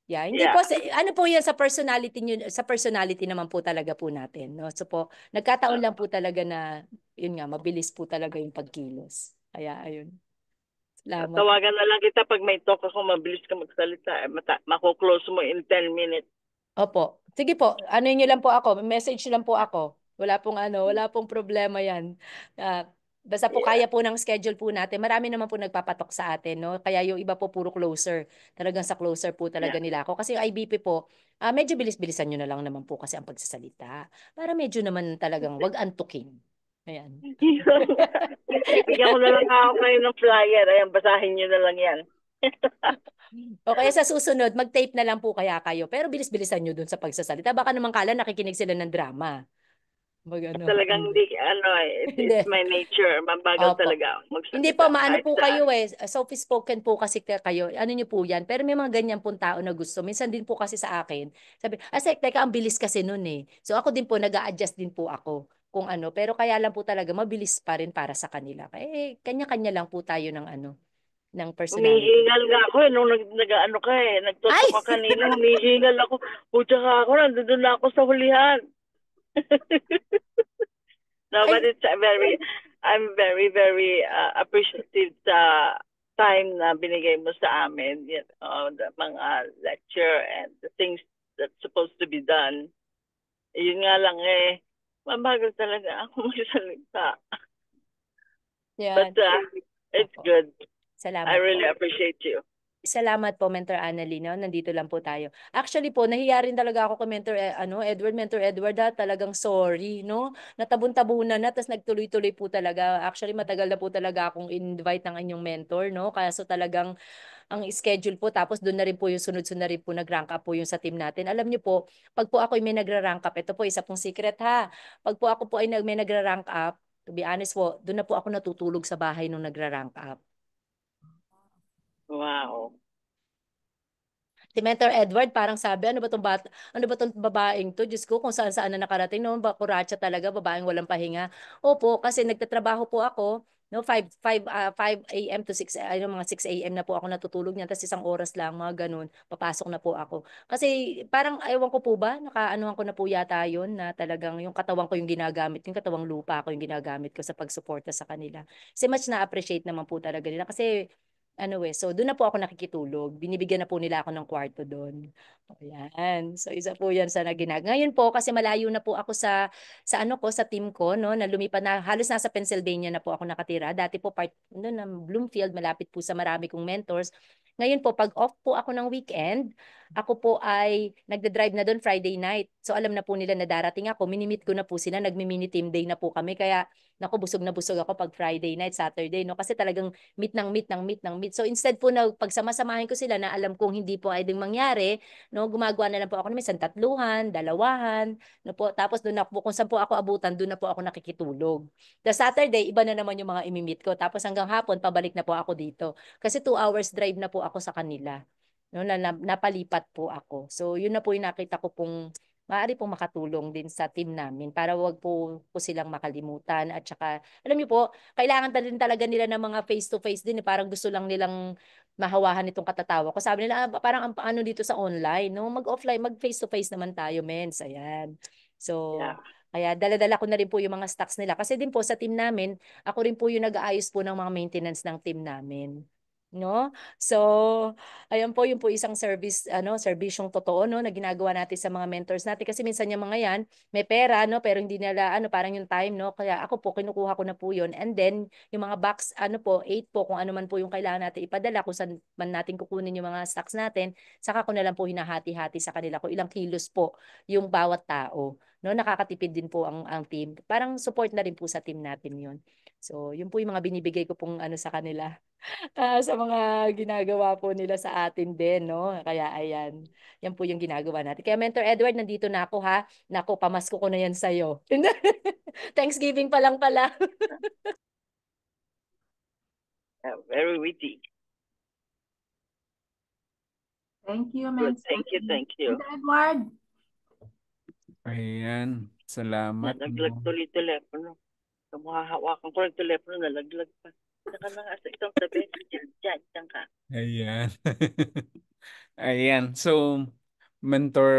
yeah, hindi Yeah. po ano po 'yan sa personality naman po talaga po natin, no? So po, nagkataon lang po talaga na yun nga, mabilis po talaga yung pagkilos. Kaya ayun. Salamat. Tawagan na lang kita pag may talk ako, mabilis ka magsalita. Mako-close mo in 10 minutes. Opo. Sige po, ano niyo lang po ako, message lang po ako. Wala pong problema 'yan. Basta po Yeah. kaya po ng schedule po natin. Marami naman po nagpapatok sa atin, no? Kaya yung iba po puro closer. Talagang sa closer po talaga Yeah. nila ako. Kasi yung IBP po, medyo bilis-bilisan nyo na lang naman po kasi ang pagsasalita. Para medyo naman talagang wag antukin. Ayan. Bigyan ko na lang ako kayo ng flyer. Ayan, basahin nyo na lang yan. O kaya sa susunod, mag-tape na lang po kaya kayo. Pero bilis-bilisan nyo dun sa pagsasalita. Baka naman kala nakikinig sila ng drama. Mag ano, Talagang hindi. hindi, ano, Hindi. it's my nature. Mabagal Opo. talaga akong Hindi po, magsalita maano kahit po saan. kayo soft spoken po kasi kayo. Ano niyo po yan. Pero may mga ganyan pong tao na gusto. Minsan din po kasi sa akin. Sabi, teka, ang bilis kasi nun eh. So ako din po, nag-a-adjust din po ako kung ano. Pero kaya lang po talaga, mabilis pa rin para sa kanila. Kanya-kanya lang po tayo ng ano, ng personality. Humihingal nga ako nung nag-ano ka Ay! nagtoto ka kanina, humihingal ako. Pucha ka ako, nandun na ako sa hulihan. No, but Ay! I'm very, very appreciative sa time na binigay mo sa amin, the mga lecture and the things that's supposed to be done. Yun nga lang mabagal talaga ako magsalita. Yan. But it's Opo. good. I Salamat really po. appreciate you. Salamat po, Mentor Annalyn, no? Nandito lang po tayo. Actually po, nahiya rin talaga ako kay Mentor Edward, talagang sorry, no? Natabon-tabunan na, tapos nagtuloy-tuloy po talaga. Actually, matagal na po talaga akong invite ng inyong mentor, no? Kaya so talagang ang schedule po, tapos doon na rin po yung sunod-sunod na rin po nag-rank up po yung sa team natin. Alam niyo po, pag po ako ay may nagra-rank up, ito po isa pong secret ha. Pag po ako po ay may nagra-rank up, to be honest po, doon na po ako natutulog sa bahay nung nagra-rank up. Wow. Si Mentor Edward parang sabi, ano ba tong babaeng to? Diyos ko, kung saan-saan na nakarating, no? Kuratsa talaga, babaeng walang pahinga. Opo, kasi nagtatrabaho po ako, no? 5 a.m. to 6, mga 6 a.m. na po ako natutulog niyan, tapos isang oras lang, mga ganun, papasok na po ako. Kasi parang, ewan ko po ba, nakaanuhan ko na po yata yun, na talagang yung katawan ko yung ginagamit, yung katawang lupa ko yung ginagamit ko sa pagsuporta sa kanila. Kasi much na-appreciate naman po talaga nila. Kasi so doon na po ako nakikitulog. Binibigyan na po nila ako ng kwarto doon. Ayan. So isa po 'yan sa Ngayon po kasi malayo na po ako sa ano ko, sa team ko, no, na lumipat na halos nasa Pennsylvania na po ako nakatira. Dati po part noon ng Bloomfield, malapit po sa marami kong mentors. Ngayon po, pag off po ako ng weekend, ako po ay nagda-drive na doon Friday night. So alam na po nila na darating ako, minimit ko na po sila, nagmi-mini team day na po kami. Kaya naku, busog na busog ako pag Friday night, Saturday, no? Kasi talagang meet ng meet ng meet ng meet. So instead po na pagsama-samahin ko sila na alam kong hindi po pwedeng mangyari, no, gumagawa na lang po ako ng minsan tatluhan, dalawahan, no po. Tapos doon na po, kung saan po ako abutan, doon na po ako nakikitulog. The Saturday, iba na naman yung mga imimit ko. Tapos hanggang hapon, pabalik na po ako dito. Kasi 2 hours drive na po ako sa kanila. No, napalipat po ako. So yun na po yung nakita ko pong maaari pong makatulong din sa team namin para wag po silang makalimutan, at saka alam niyo po, kailangan din talaga nila ng mga face-to-face din. Parang gusto lang nilang mahawahan itong katatawa ko. Sabi nila, parang ang paano dito sa online, no? Mag-offline, mag-face-to-face naman tayo, mens. Ayan. So, Yeah. kaya dala-dala ko na rin po yung mga stocks nila. Kasi din po sa team namin, ako rin po yung nag-aayos po ng mga maintenance ng team namin. No? So, ayun po, yung po isang servisyong totoo, no, na ginagawa natin sa mga mentors natin. Kasi minsan yung mga yan, may pera, no, pero hindi nila, parang yung time, no. Kaya ako po, kinukuha ko na po yun. And then, yung mga box, 8 po, kung ano man po yung kailangan natin ipadala, kung saan man natin kukunin yung mga stocks natin, saka ko na lang po hinahati-hati sa kanila kung ilang kilos po yung bawat tao. No, nakakatipid din po ang team. Parang support na rin po sa team natin yun. So, yun po yung mga binibigay ko pong sa kanila. Sa mga ginagawa po nila sa atin din, no? Kaya ayan, yan po yung ginagawa natin. Kaya Mentor Edward, nandito na ako ha. Naku, pamasko ko na yan sa'yo. Thanksgiving pa lang pala. Very witty. Thank you, Good. Mentor. Thank you. Mentor Edward. Ayan. Salamat. Nalaglag No? tuloy telepono. Kung hahawakan ko yung telepono, nalaglag pa. Saka na nga sa isang tabi. Diyan ka. Ayan. Ayan. So, Mentor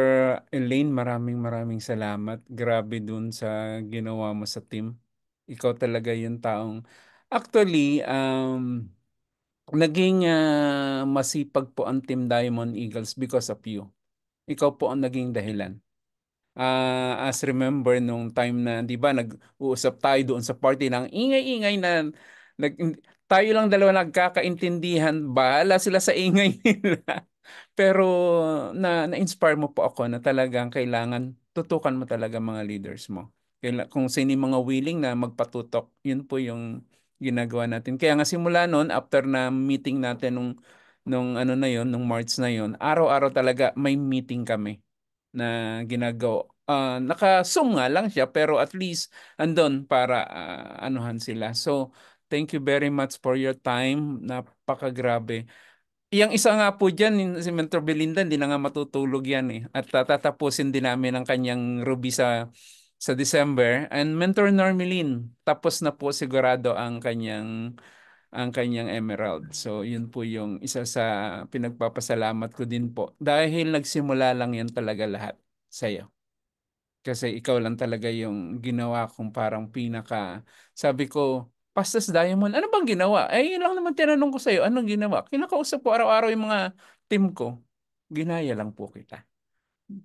Elaine, maraming salamat. Grabe dun sa ginawa mo sa team. Ikaw talaga yung taong actually naging masipag po ang Team Diamond Eagles because of you. Ikaw po ang naging dahilan. As remember nung time na 'di ba nag-uusap tayo doon sa party ng ingay-ingay na nag, tayo lang dalawa nagkakaintindihan, bahala sila sa ingay nila. Pero na-inspire mo po ako na talagang kailangan tutukan mo talaga mga leaders mo. Kung sino yung mga willing na magpatutok, yun po yung ginagawa natin. Kaya nga simula noon, after na meeting natin nung nung ano na yon, nung March na yon, araw-araw talaga may meeting kami na ginagawa. Naka-Zoom nga lang siya pero at least andon para anuhan sila. So, thank you very much for your time. Napakagrabe. Yung isa nga po dyan, si Mentor Belinda, hindi na nga matutulog yan eh. At tatapusin din namin ang kanyang Ruby sa December. And Mentor Normelin, tapos na po sigurado ang kanyang Emerald. So, yun po yung isa sa pinagpapasalamat ko din po. Dahil nagsimula lang yan talaga lahat sa'yo. Kasi ikaw lang talaga yung ginawa kong parang sabi ko, Pastas Diamond, ano bang ginawa? Eh, yun lang naman tinanong ko sa'yo, anong ginawa? Kinakausap ko araw-araw yung mga team ko. Ginaya lang po kita.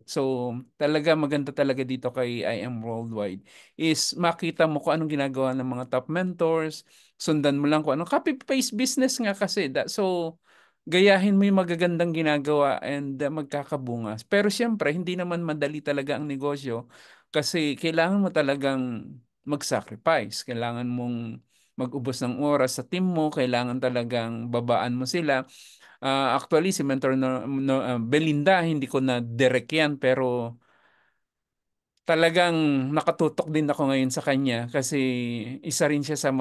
So, talaga maganda talaga dito kay I Am Worldwide is makita mo kung anong ginagawa ng mga top mentors, sundan mo lang kung anong copy-paste business nga kasi. So, gayahin mo yung magagandang ginagawa and magkakabungas. Pero siyempre, hindi naman madali talaga ang negosyo kasi kailangan mo talagang mag-sacrifice. Kailangan mong mag-ubos ng oras sa team mo, kailangan talagang babaan mo sila. Actually, si Mentor Belinda, hindi ko na direct yan, pero talagang nakatutok din ako ngayon sa kanya kasi isa rin siya sa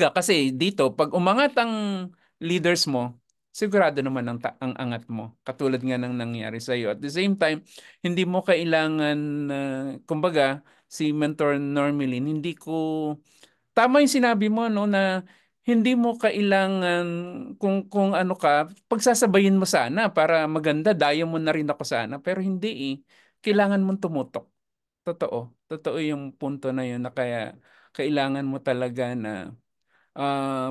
kasi dito, pag umangat ang leaders mo, sigurado naman ang angat mo. Katulad nga ng nangyari sa iyo. At the same time, hindi mo kailangan, kumbaga, si Mentor Normelin, hindi ko tama yung sinabi mo no na hindi mo kailangan kung ano ka, pagsasabayin mo sana para maganda, dayo mo na rin ako sana, pero hindi eh. Kailangan mong tumutok. Totoo. Totoo yung punto na yun na kaya kailangan mo talaga na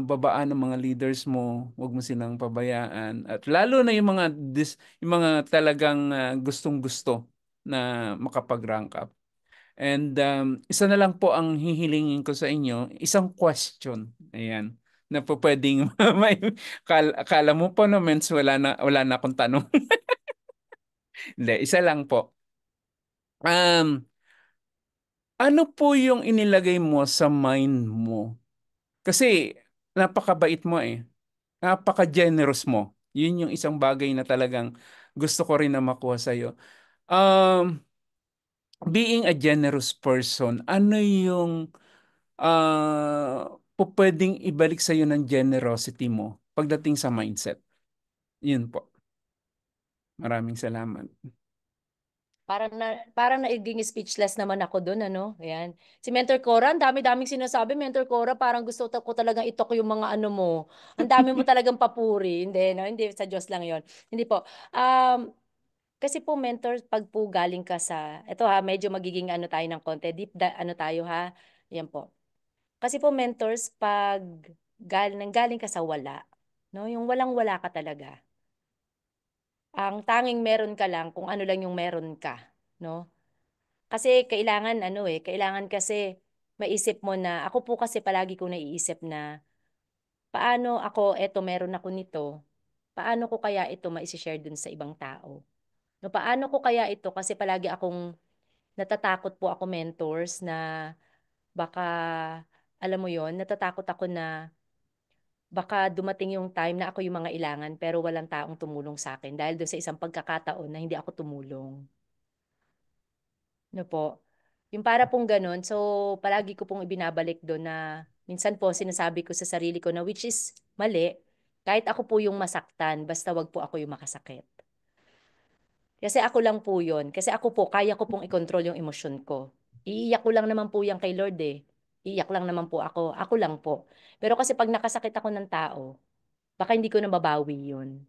babaan ng mga leaders mo, huwag mo silang pabayaan. At lalo na yung mga talagang gustong-gusto na makapag-rank up. And isa na lang po ang hihilingin ko sa inyo, isang question. Ayan. Na po pwedeng akala mo po no, mens, wala na akong tanong. Hindi, isa lang po. Um, ano po yung inilagay mo sa mind mo? Kasi napakabait mo eh. Napaka-generous mo. Yun yung isang bagay na talagang gusto ko rin na makuha sa'yo. Um, being a generous person, ano yung pwedeng ibalik sa'yo ng generosity mo pagdating sa mindset? Yun po. Maraming salamat. Parang naiging speechless naman ako doon, ano? Ayan. Si Mentor Cora, ang dami-daming sinasabi. Mentor Cora, parang gusto ko talagang itok yung mga ano mo. Ang dami mo talagang papuri. Hindi, no? Hindi, sa Diyos lang yon. Hindi po. Kasi po, mentor, pag po galing ka ito ha, medyo magiging ano tayo ng konti. Ano tayo ha? Yan po. Kasi po, mentors, pag galing ka sa wala, no? Yung walang-wala ka talaga. Ang tanging meron ka lang kung ano lang yung meron ka, no? Kasi kailangan kasi maisip mo na, ako po kasi palagi ko naiisip na, paano ako, meron ako nito, paano ko kaya ito maisi-share dun sa ibang tao? No, paano ko kaya ito? Kasi palagi akong natatakot po ako, mentors, na baka, alam mo yon, natatakot ako na baka dumating yung time na ako yung mga ilangan pero walang taong tumulong sa akin dahil doon sa isang pagkakataon na hindi ako tumulong. No po. Yung para pong ganun, so palagi ko pong ibinabalik doon na minsan po sinasabi ko sa sarili ko na which is mali, kahit ako po yung masaktan, basta wag po ako yung makasakit. Kasi ako lang po yun. Kasi ako po, kaya ko pong i-control yung emosyon ko. Iiyak ko lang naman po yan kay Lord eh. Iiyak lang naman po ako. Ako lang po. Pero kasi pag nakasakit ako ng tao, baka hindi ko na mabawi yun.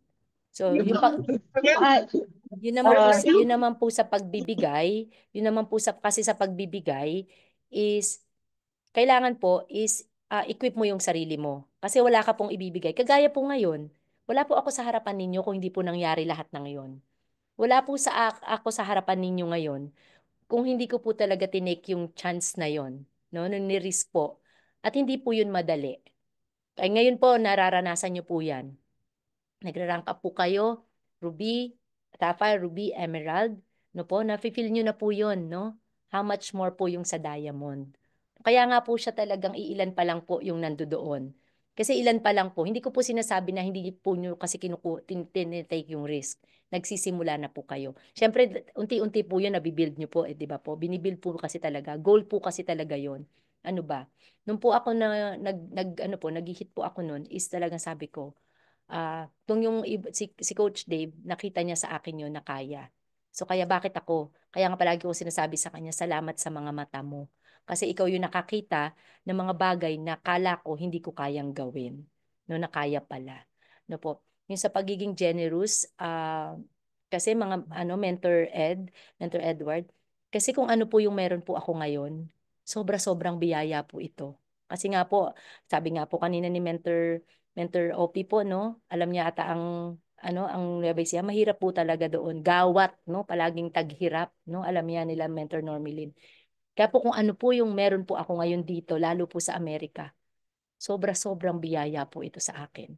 So, yun naman po sa pagbibigay, yun naman po kasi sa pagbibigay is kailangan po is equip mo yung sarili mo. Kasi wala ka pong ibibigay. Kagaya po ngayon, wala po ako sa harapan ninyo kung hindi po nangyari lahat ng yon. Wala po ako sa harapan ninyo ngayon kung hindi ko po talaga tinake yung chance na yon, no? Nung ni-risk po. At hindi po yun madali. Kaya ngayon po, nararanasan nyo po yan. Nagra-rank up po kayo, Ruby, Sapphire, Ruby, Emerald, no po, nafe-feel nyo na po yun, no? How much more po yung sa Diamond. Kaya nga po siya talagang iilan pa lang po yung nandoon. Kasi ilan pa lang po, hindi ko po sinasabi na hindi po nyo kasi tinitake yung risk. Nagsisimula na po kayo. Siyempre, unti-unti po yun, nabibuild nyo po, di ba po? Binibuild po kasi talaga. Goal po kasi talaga yon. Ano ba? Nung po ako ano po, nag-hit po ako noon, is talagang sabi ko, tung si Coach Dave, nakita niya sa akin yun na kaya. So kaya bakit ako? Kaya nga palagi ko sinasabi sa kanya, salamat sa mga mata mo. Kasi ikaw yung nakakita ng mga bagay na kala ko hindi ko kayang gawin. No, na kaya pala. No po. Yung sa pagiging generous, kasi mga Mentor Edward, kasi kung ano po yung meron po ako ngayon, sobra-sobrang biyaya po ito. Kasi nga po, sabi nga po kanina ni Mentor OP po, no? Alam niya ata ang Nueva Ecija, mahirap po talaga doon. Gawat, no? Palaging taghirap, no? Alam niya nila Mentor Normilin. Kaya po kung ano po yung meron po ako ngayon dito, lalo po sa Amerika, sobra-sobrang biyaya po ito sa akin.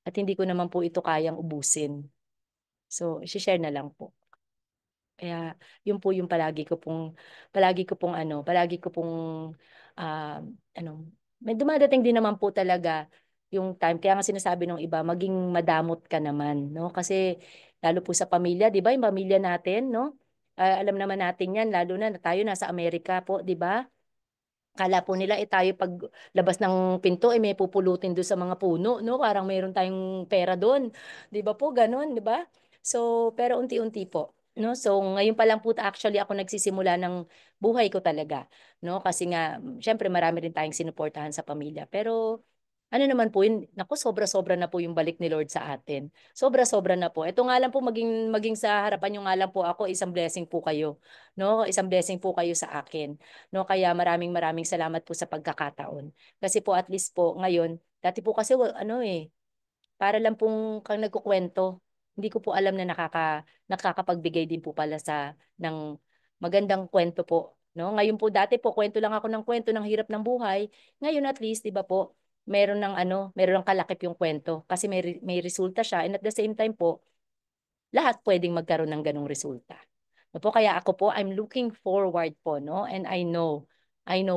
At hindi ko naman po ito kayang ubusin. So, share na lang po. Kaya yun po yung palagi ko pong ah, ano, may dumadating din naman po talaga yung time. Kaya nga sinasabi ng iba, maging madamot ka naman, no? Kasi lalo po sa pamilya, 'di ba? Yung pamilya natin, no? Alam naman natin 'yan, lalo na tayo nasa Amerika po, 'di ba? Kala po nila tayo pag labas ng pinto may pupulutin doon sa mga puno, no? Parang mayroon tayong pera doon. 'Di ba po ganoon, 'di ba? So, pero unti-unti po, no? So, ngayon pa lang po actually ako nagsisimula ng buhay ko talaga, no? Kasi nga syempre marami rin tayong sinuportahan sa pamilya. Pero ano naman po yun, naku, sobra-sobra na po yung balik ni Lord sa atin. Sobra-sobra na po. Ito nga lang po, maging sa harapan nyo nga lang po ako, isang blessing po kayo. No? Isang blessing po kayo sa akin. No? Kaya maraming maraming salamat po sa pagkakataon. Kasi po at least po ngayon, dati po kasi para lang pong kang nagkukwento. Hindi ko po alam na nakakapagbigay din po pala ng magandang kwento po. No? Ngayon po dati po, kwento lang ako ng kwento ng hirap ng buhay. Ngayon at least, 'di ba po, meron ng kalakip yung kwento kasi may resulta siya and at the same time po, lahat pwedeng magkaroon ng ganong resulta. No po, kaya ako po, I'm looking forward po, no? And I know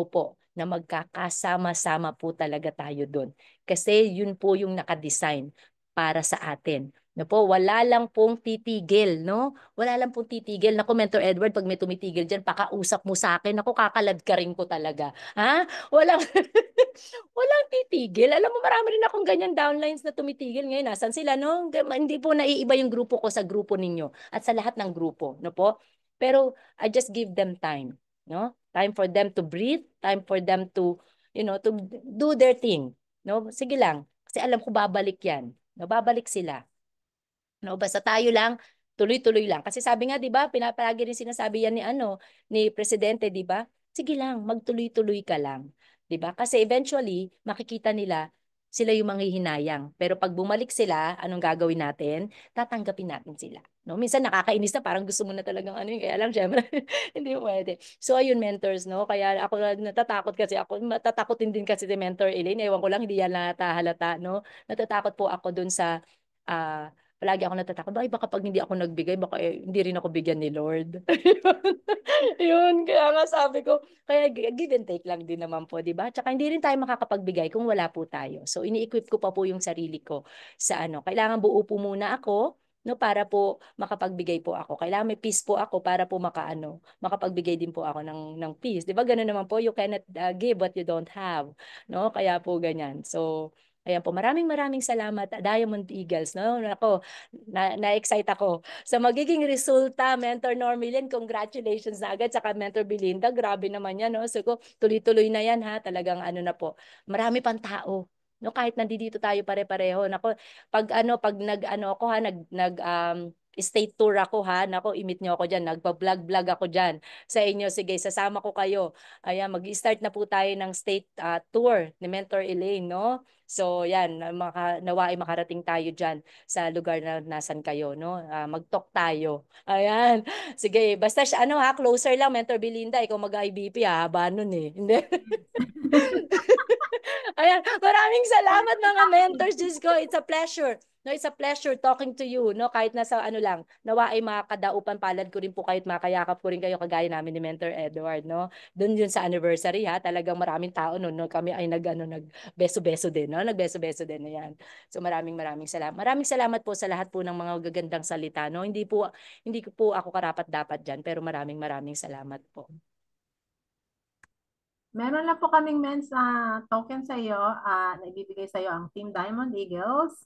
po na magkakasama-sama po talaga tayo doon. Kasi yun po yung nakadesign para sa atin. No po, wala lang pong titigil, no? Wala lang pong titigil. Naku, Mentor Edward, pag may tumitigil dyan, pakausap mo sa akin. Naku, kakalad ka rin ko talaga. Ha? Walang, walang titigil. Alam mo, marami rin akong ganyan downlines na tumitigil ngayon. Nasaan sila, no? Hindi po naiiba yung grupo ko sa grupo ninyo at sa lahat ng grupo, no po? Pero I just give them time, no? Time for them to breathe, time for them to do their thing, no? Sige lang, kasi alam ko babalik 'yan. No, babalik sila. No, basta tayo lang, tuloy-tuloy lang. Kasi sabi nga, 'di ba, pinapalagi rin sinasabi yan ni presidente, 'di ba? Sige lang, magtuloy-tuloy ka lang, 'di ba? Kasi eventually makikita nila sila yung manghihinayang. Pero pag bumalik sila, anong gagawin natin? Tatanggapin natin sila. No? Minsan nakakainis na parang gusto mo na talagang kaya lang syempre hindi pwede. So ayun mentors, no? Kaya ako natatakot kasi ako, matatakotin din kasi si Mentor Elaine. Ewan ko lang, hindi yan halata, no? Natatakot po ako dun sa palagi ako natatakot. Bakit baka pag hindi ako nagbigay, baka hindi rin ako bigyan ni Lord. Yun, kaya nga sabi ko, kaya give and take lang din naman po, di ba? Tsaka hindi rin tayo makakapagbigay kung wala po tayo. So, ini-equip ko pa po yung sarili ko sa kailangan buo po muna ako, no, para po makapagbigay po ako. Kailangan may peace po ako para po makapagbigay din po ako ng peace. Di ba? Ganun naman po, you cannot give what you don't have, no? Kaya po ganyan. So, ayan po, maraming maraming salamat, Diamond Eagles, no? Ako, na-excite ako sa magiging resulta, Mentor Normilin, congratulations na agad, saka Mentor Belinda, grabe naman yan, no? So, tuloy-tuloy na yan, ha? Talagang na po, marami pang tao. No, kahit nandito tayo pare-pareho. Nako, pag ako ha, state tour ako ha, nako, i-meet niyo ako diyan, nagba-vlog ako diyan sa inyo. Sige, sasama ko kayo. Ayan, mag-start na po tayo ng state tour ni Mentor Elaine, no? So, yan, nawaay makarating tayo diyan sa lugar na nasan kayo, no? Mag-talk tayo. Ayan. Sige, basta siya, closer lang, Mentor Belinda, ikaw mag-IBP, haba nun eh. Hindi. Ayan, maraming salamat mga mentors. Diyos ko, it's a pleasure. No, it's a pleasure talking to you, no? Kahit nasa ano lang, nawa ay makakadaupan palad ko rin po kahit makayakap ko rin kayo kagaya namin ni Mentor Edward, no? Doon yun sa anniversary ha, talagang maraming tao noon, no? Kami ay nagbeso-beso din, no? Nagbeso-beso din, yan. So maraming salamat. Maraming salamat po sa lahat po ng mga gagandang salita, no? Hindi ko po ako karapat-dapat diyan, pero maraming salamat po. Meron lang po kaming men's token sa iyo na ibibigay sa iyo ang Team Diamond Eagles.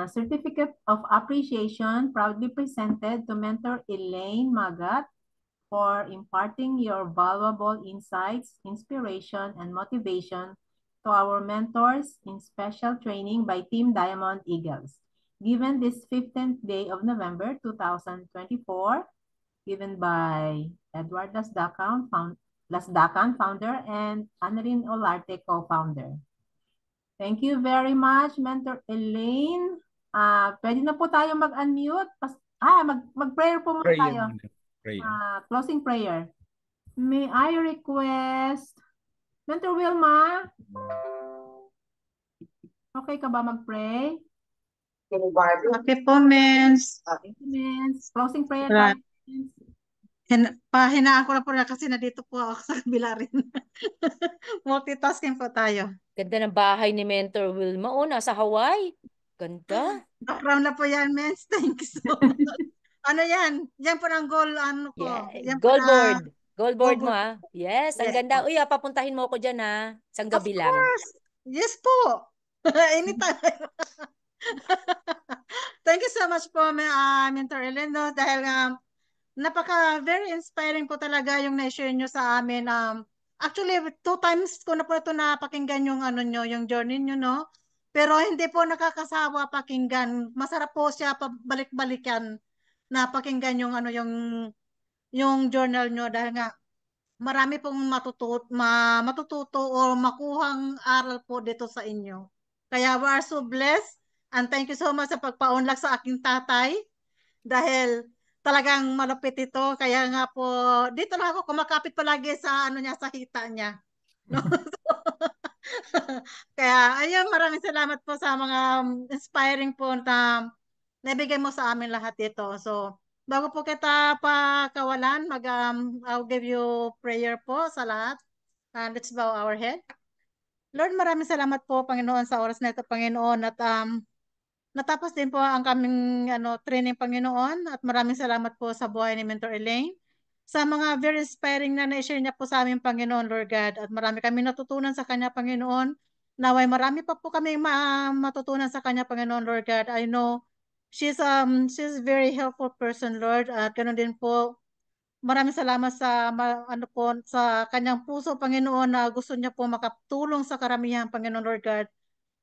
Certificate of Appreciation proudly presented to Mentor Elaine Magat for imparting your valuable insights, inspiration, and motivation to our mentors in special training by Team Diamond Eagles. Given this 15th day of November 2024, given by Edward Lasdacan, founder, and Annalyn Olarte, co-founder. Thank you very much, Mentor Elaine. Pwede na po tayo mag-unmute. Mag-prayer po muna tayo. Closing prayer. May I request, Mentor Wilma, okay ka ba mag-pray? Okay po, Mens. Thank you, Mens. Closing prayer tayo. Pahinaan ko na po na kasi nandito po ako sa kabila rin. Multitasking po tayo. Ganda ng bahay ni Mentor Wilma. Oh, nasa Hawaii. Ganda. Background na po yan, Mens. Thank you so much. Ano yan? Yan po ang goal, ano ko. Yeah. Yan Goal po board. Goal board goal mo ha. Yes, ang Yes, ganda. po. Uy, papuntahin mo ako dyan ha. Isang gabi Of lang. course. Yes po. Anytime. Thank you so much po, Mentor Eleno, dahil very inspiring po talaga yung na-share nyo sa amin. Actually, 2 times ko na po ito napakinggan yung yung journey nyo, no? Pero hindi po nakakasawa pakinggan. Masarap po siya pabalik-balikan na pakinggan yung yung journal nyo dahil nga marami pong matututo o makuhang aral po dito sa inyo. Kaya we are so blessed and thank you so much sa pagpaunlak sa aking tatay dahil talagang malupit ito. Kaya nga po, dito na ako kumakapit palagi sa sa hita niya. No? Kaya ayun, maraming salamat po sa mga inspiring po na nabigay mo sa amin lahat dito. So, bago po kita pakawalan, I'll give you prayer po sa lahat. Let's bow our head. Lord, maraming salamat po, Panginoon, sa oras na ito, Panginoon. At natapos din po ang kaming training, Panginoon. At maraming salamat po sa buhay ni Mentor Elaine. Sa mga very inspiring na na-share niya po sa amin, Panginoon, Lord God. At marami kami natutunan sa Kanya, Panginoon. Naway marami pa po kami matutunan sa Kanya, Panginoon, Lord God. I know she's very helpful person, Lord. At ganoon din po, maraming salamat sa sa kanyang puso, Panginoon, na gusto niya po makatulong sa karamihan, Panginoon, Lord God.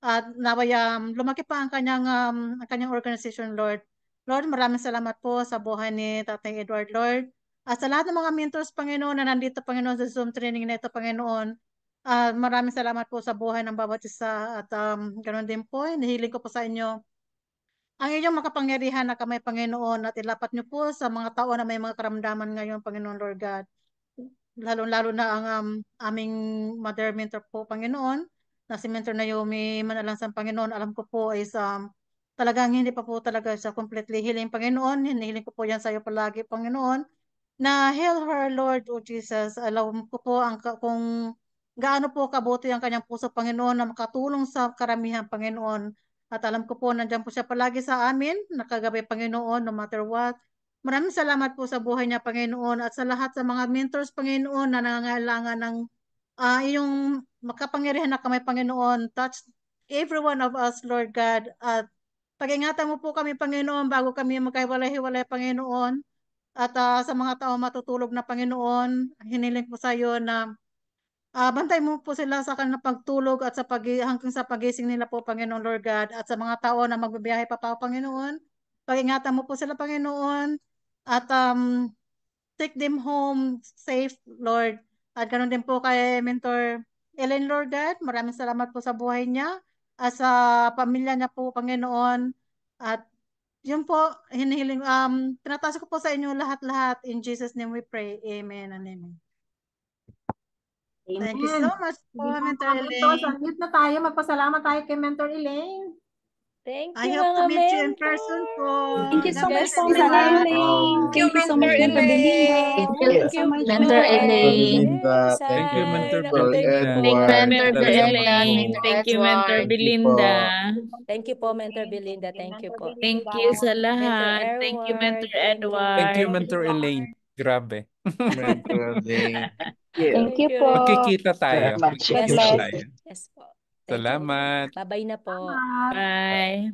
At naway lumaki pa ang kanyang organization, Lord. Lord, maraming salamat po sa buhay ni Tatay Edward, Lord. At sa lahat ng mga mentors, Panginoon, na nandito, Panginoon, sa Zoom training na ito, Panginoon. Maraming salamat po sa buhay ng bawat isa. At ganoon din po, hinihiling ko po sa inyo ang inyong makapangyarihan na kamay, Panginoon, at ilapat niyo po sa mga tao na may mga karamdaman ngayon, Panginoon, Lord God. Lalo-lalo na ang aming mother mentor po, Panginoon, na si Mentor Naomi Manalansang, Panginoon. Alam ko po is talagang hindi pa po talaga siya completely healing, Panginoon. Hinihiling ko po yan sa iyo palagi, Panginoon, na heal her, Lord, O Jesus. Alam ko po kung gaano po kabuti ang kanyang puso, Panginoon, na makatulong sa karamihan, Panginoon. At alam ko po, nandiyan po siya palagi sa amin, nakagabi, Panginoon, no matter what. Maraming salamat po sa buhay niya, Panginoon, at sa lahat sa mga mentors, Panginoon, na nangangailangan ng iyong makapangyarihan na kamay, Panginoon. Touch every one of us, Lord God. At pag-ingatan mo po kami, Panginoon, bago kami magkahiwalay-hiwalay, Panginoon. At sa mga tao matutulog na, Panginoon, hiniling po sa iyo na bantay mo po sila sa kanilang pagtulog at hanggang sa pagising nila po, Panginoon, Lord God. At sa mga tao na magbibiyahe pa, Panginoon, pag-ingatan mo po sila, Panginoon. At take them home safe, Lord. At ganoon din po kay Mentor Ellen, Lord God. Maraming salamat po sa buhay niya. sa pamilya niya po, Panginoon. At yun po, hinihiling, tinataas ko po sa inyo lahat-lahat. In Jesus' name we pray. Amen and amen. Thank you so Amen. much po, Sige po, Mentor mga mentors, Elaine. unmute na tayo. Magpasalamat tayo kay Mentor Elaine. Thank I you, hope to mga meet you in person po. Thank you so God much bless po, you. Mentor Bye. Elaine. Thank you, Thank you so Mentor much, Mentor Belinda. Elaine. Thank Thank you, you po. Mentor Elaine. Yes, Thank you, Mentor Sarah. Belinda. Thank you po. Thank you, Mentor Salamat Belinda, po. Mentor Thank you, Mentor Edward. Belinda. Thank you po, Mentor Belinda. Thank you po. Thank you sa Mentor lahat. Thank you, Mentor Edward. Thank you Thank you, po. Edward. Mentor Elaine. Grabe. Mentor Elaine. Thank you po. Magkikita tayo. Salamat. Yes Magkikita po. tayo. Yes po. Thank you. Salamat. Bye-bye na po. Salamat. Bye.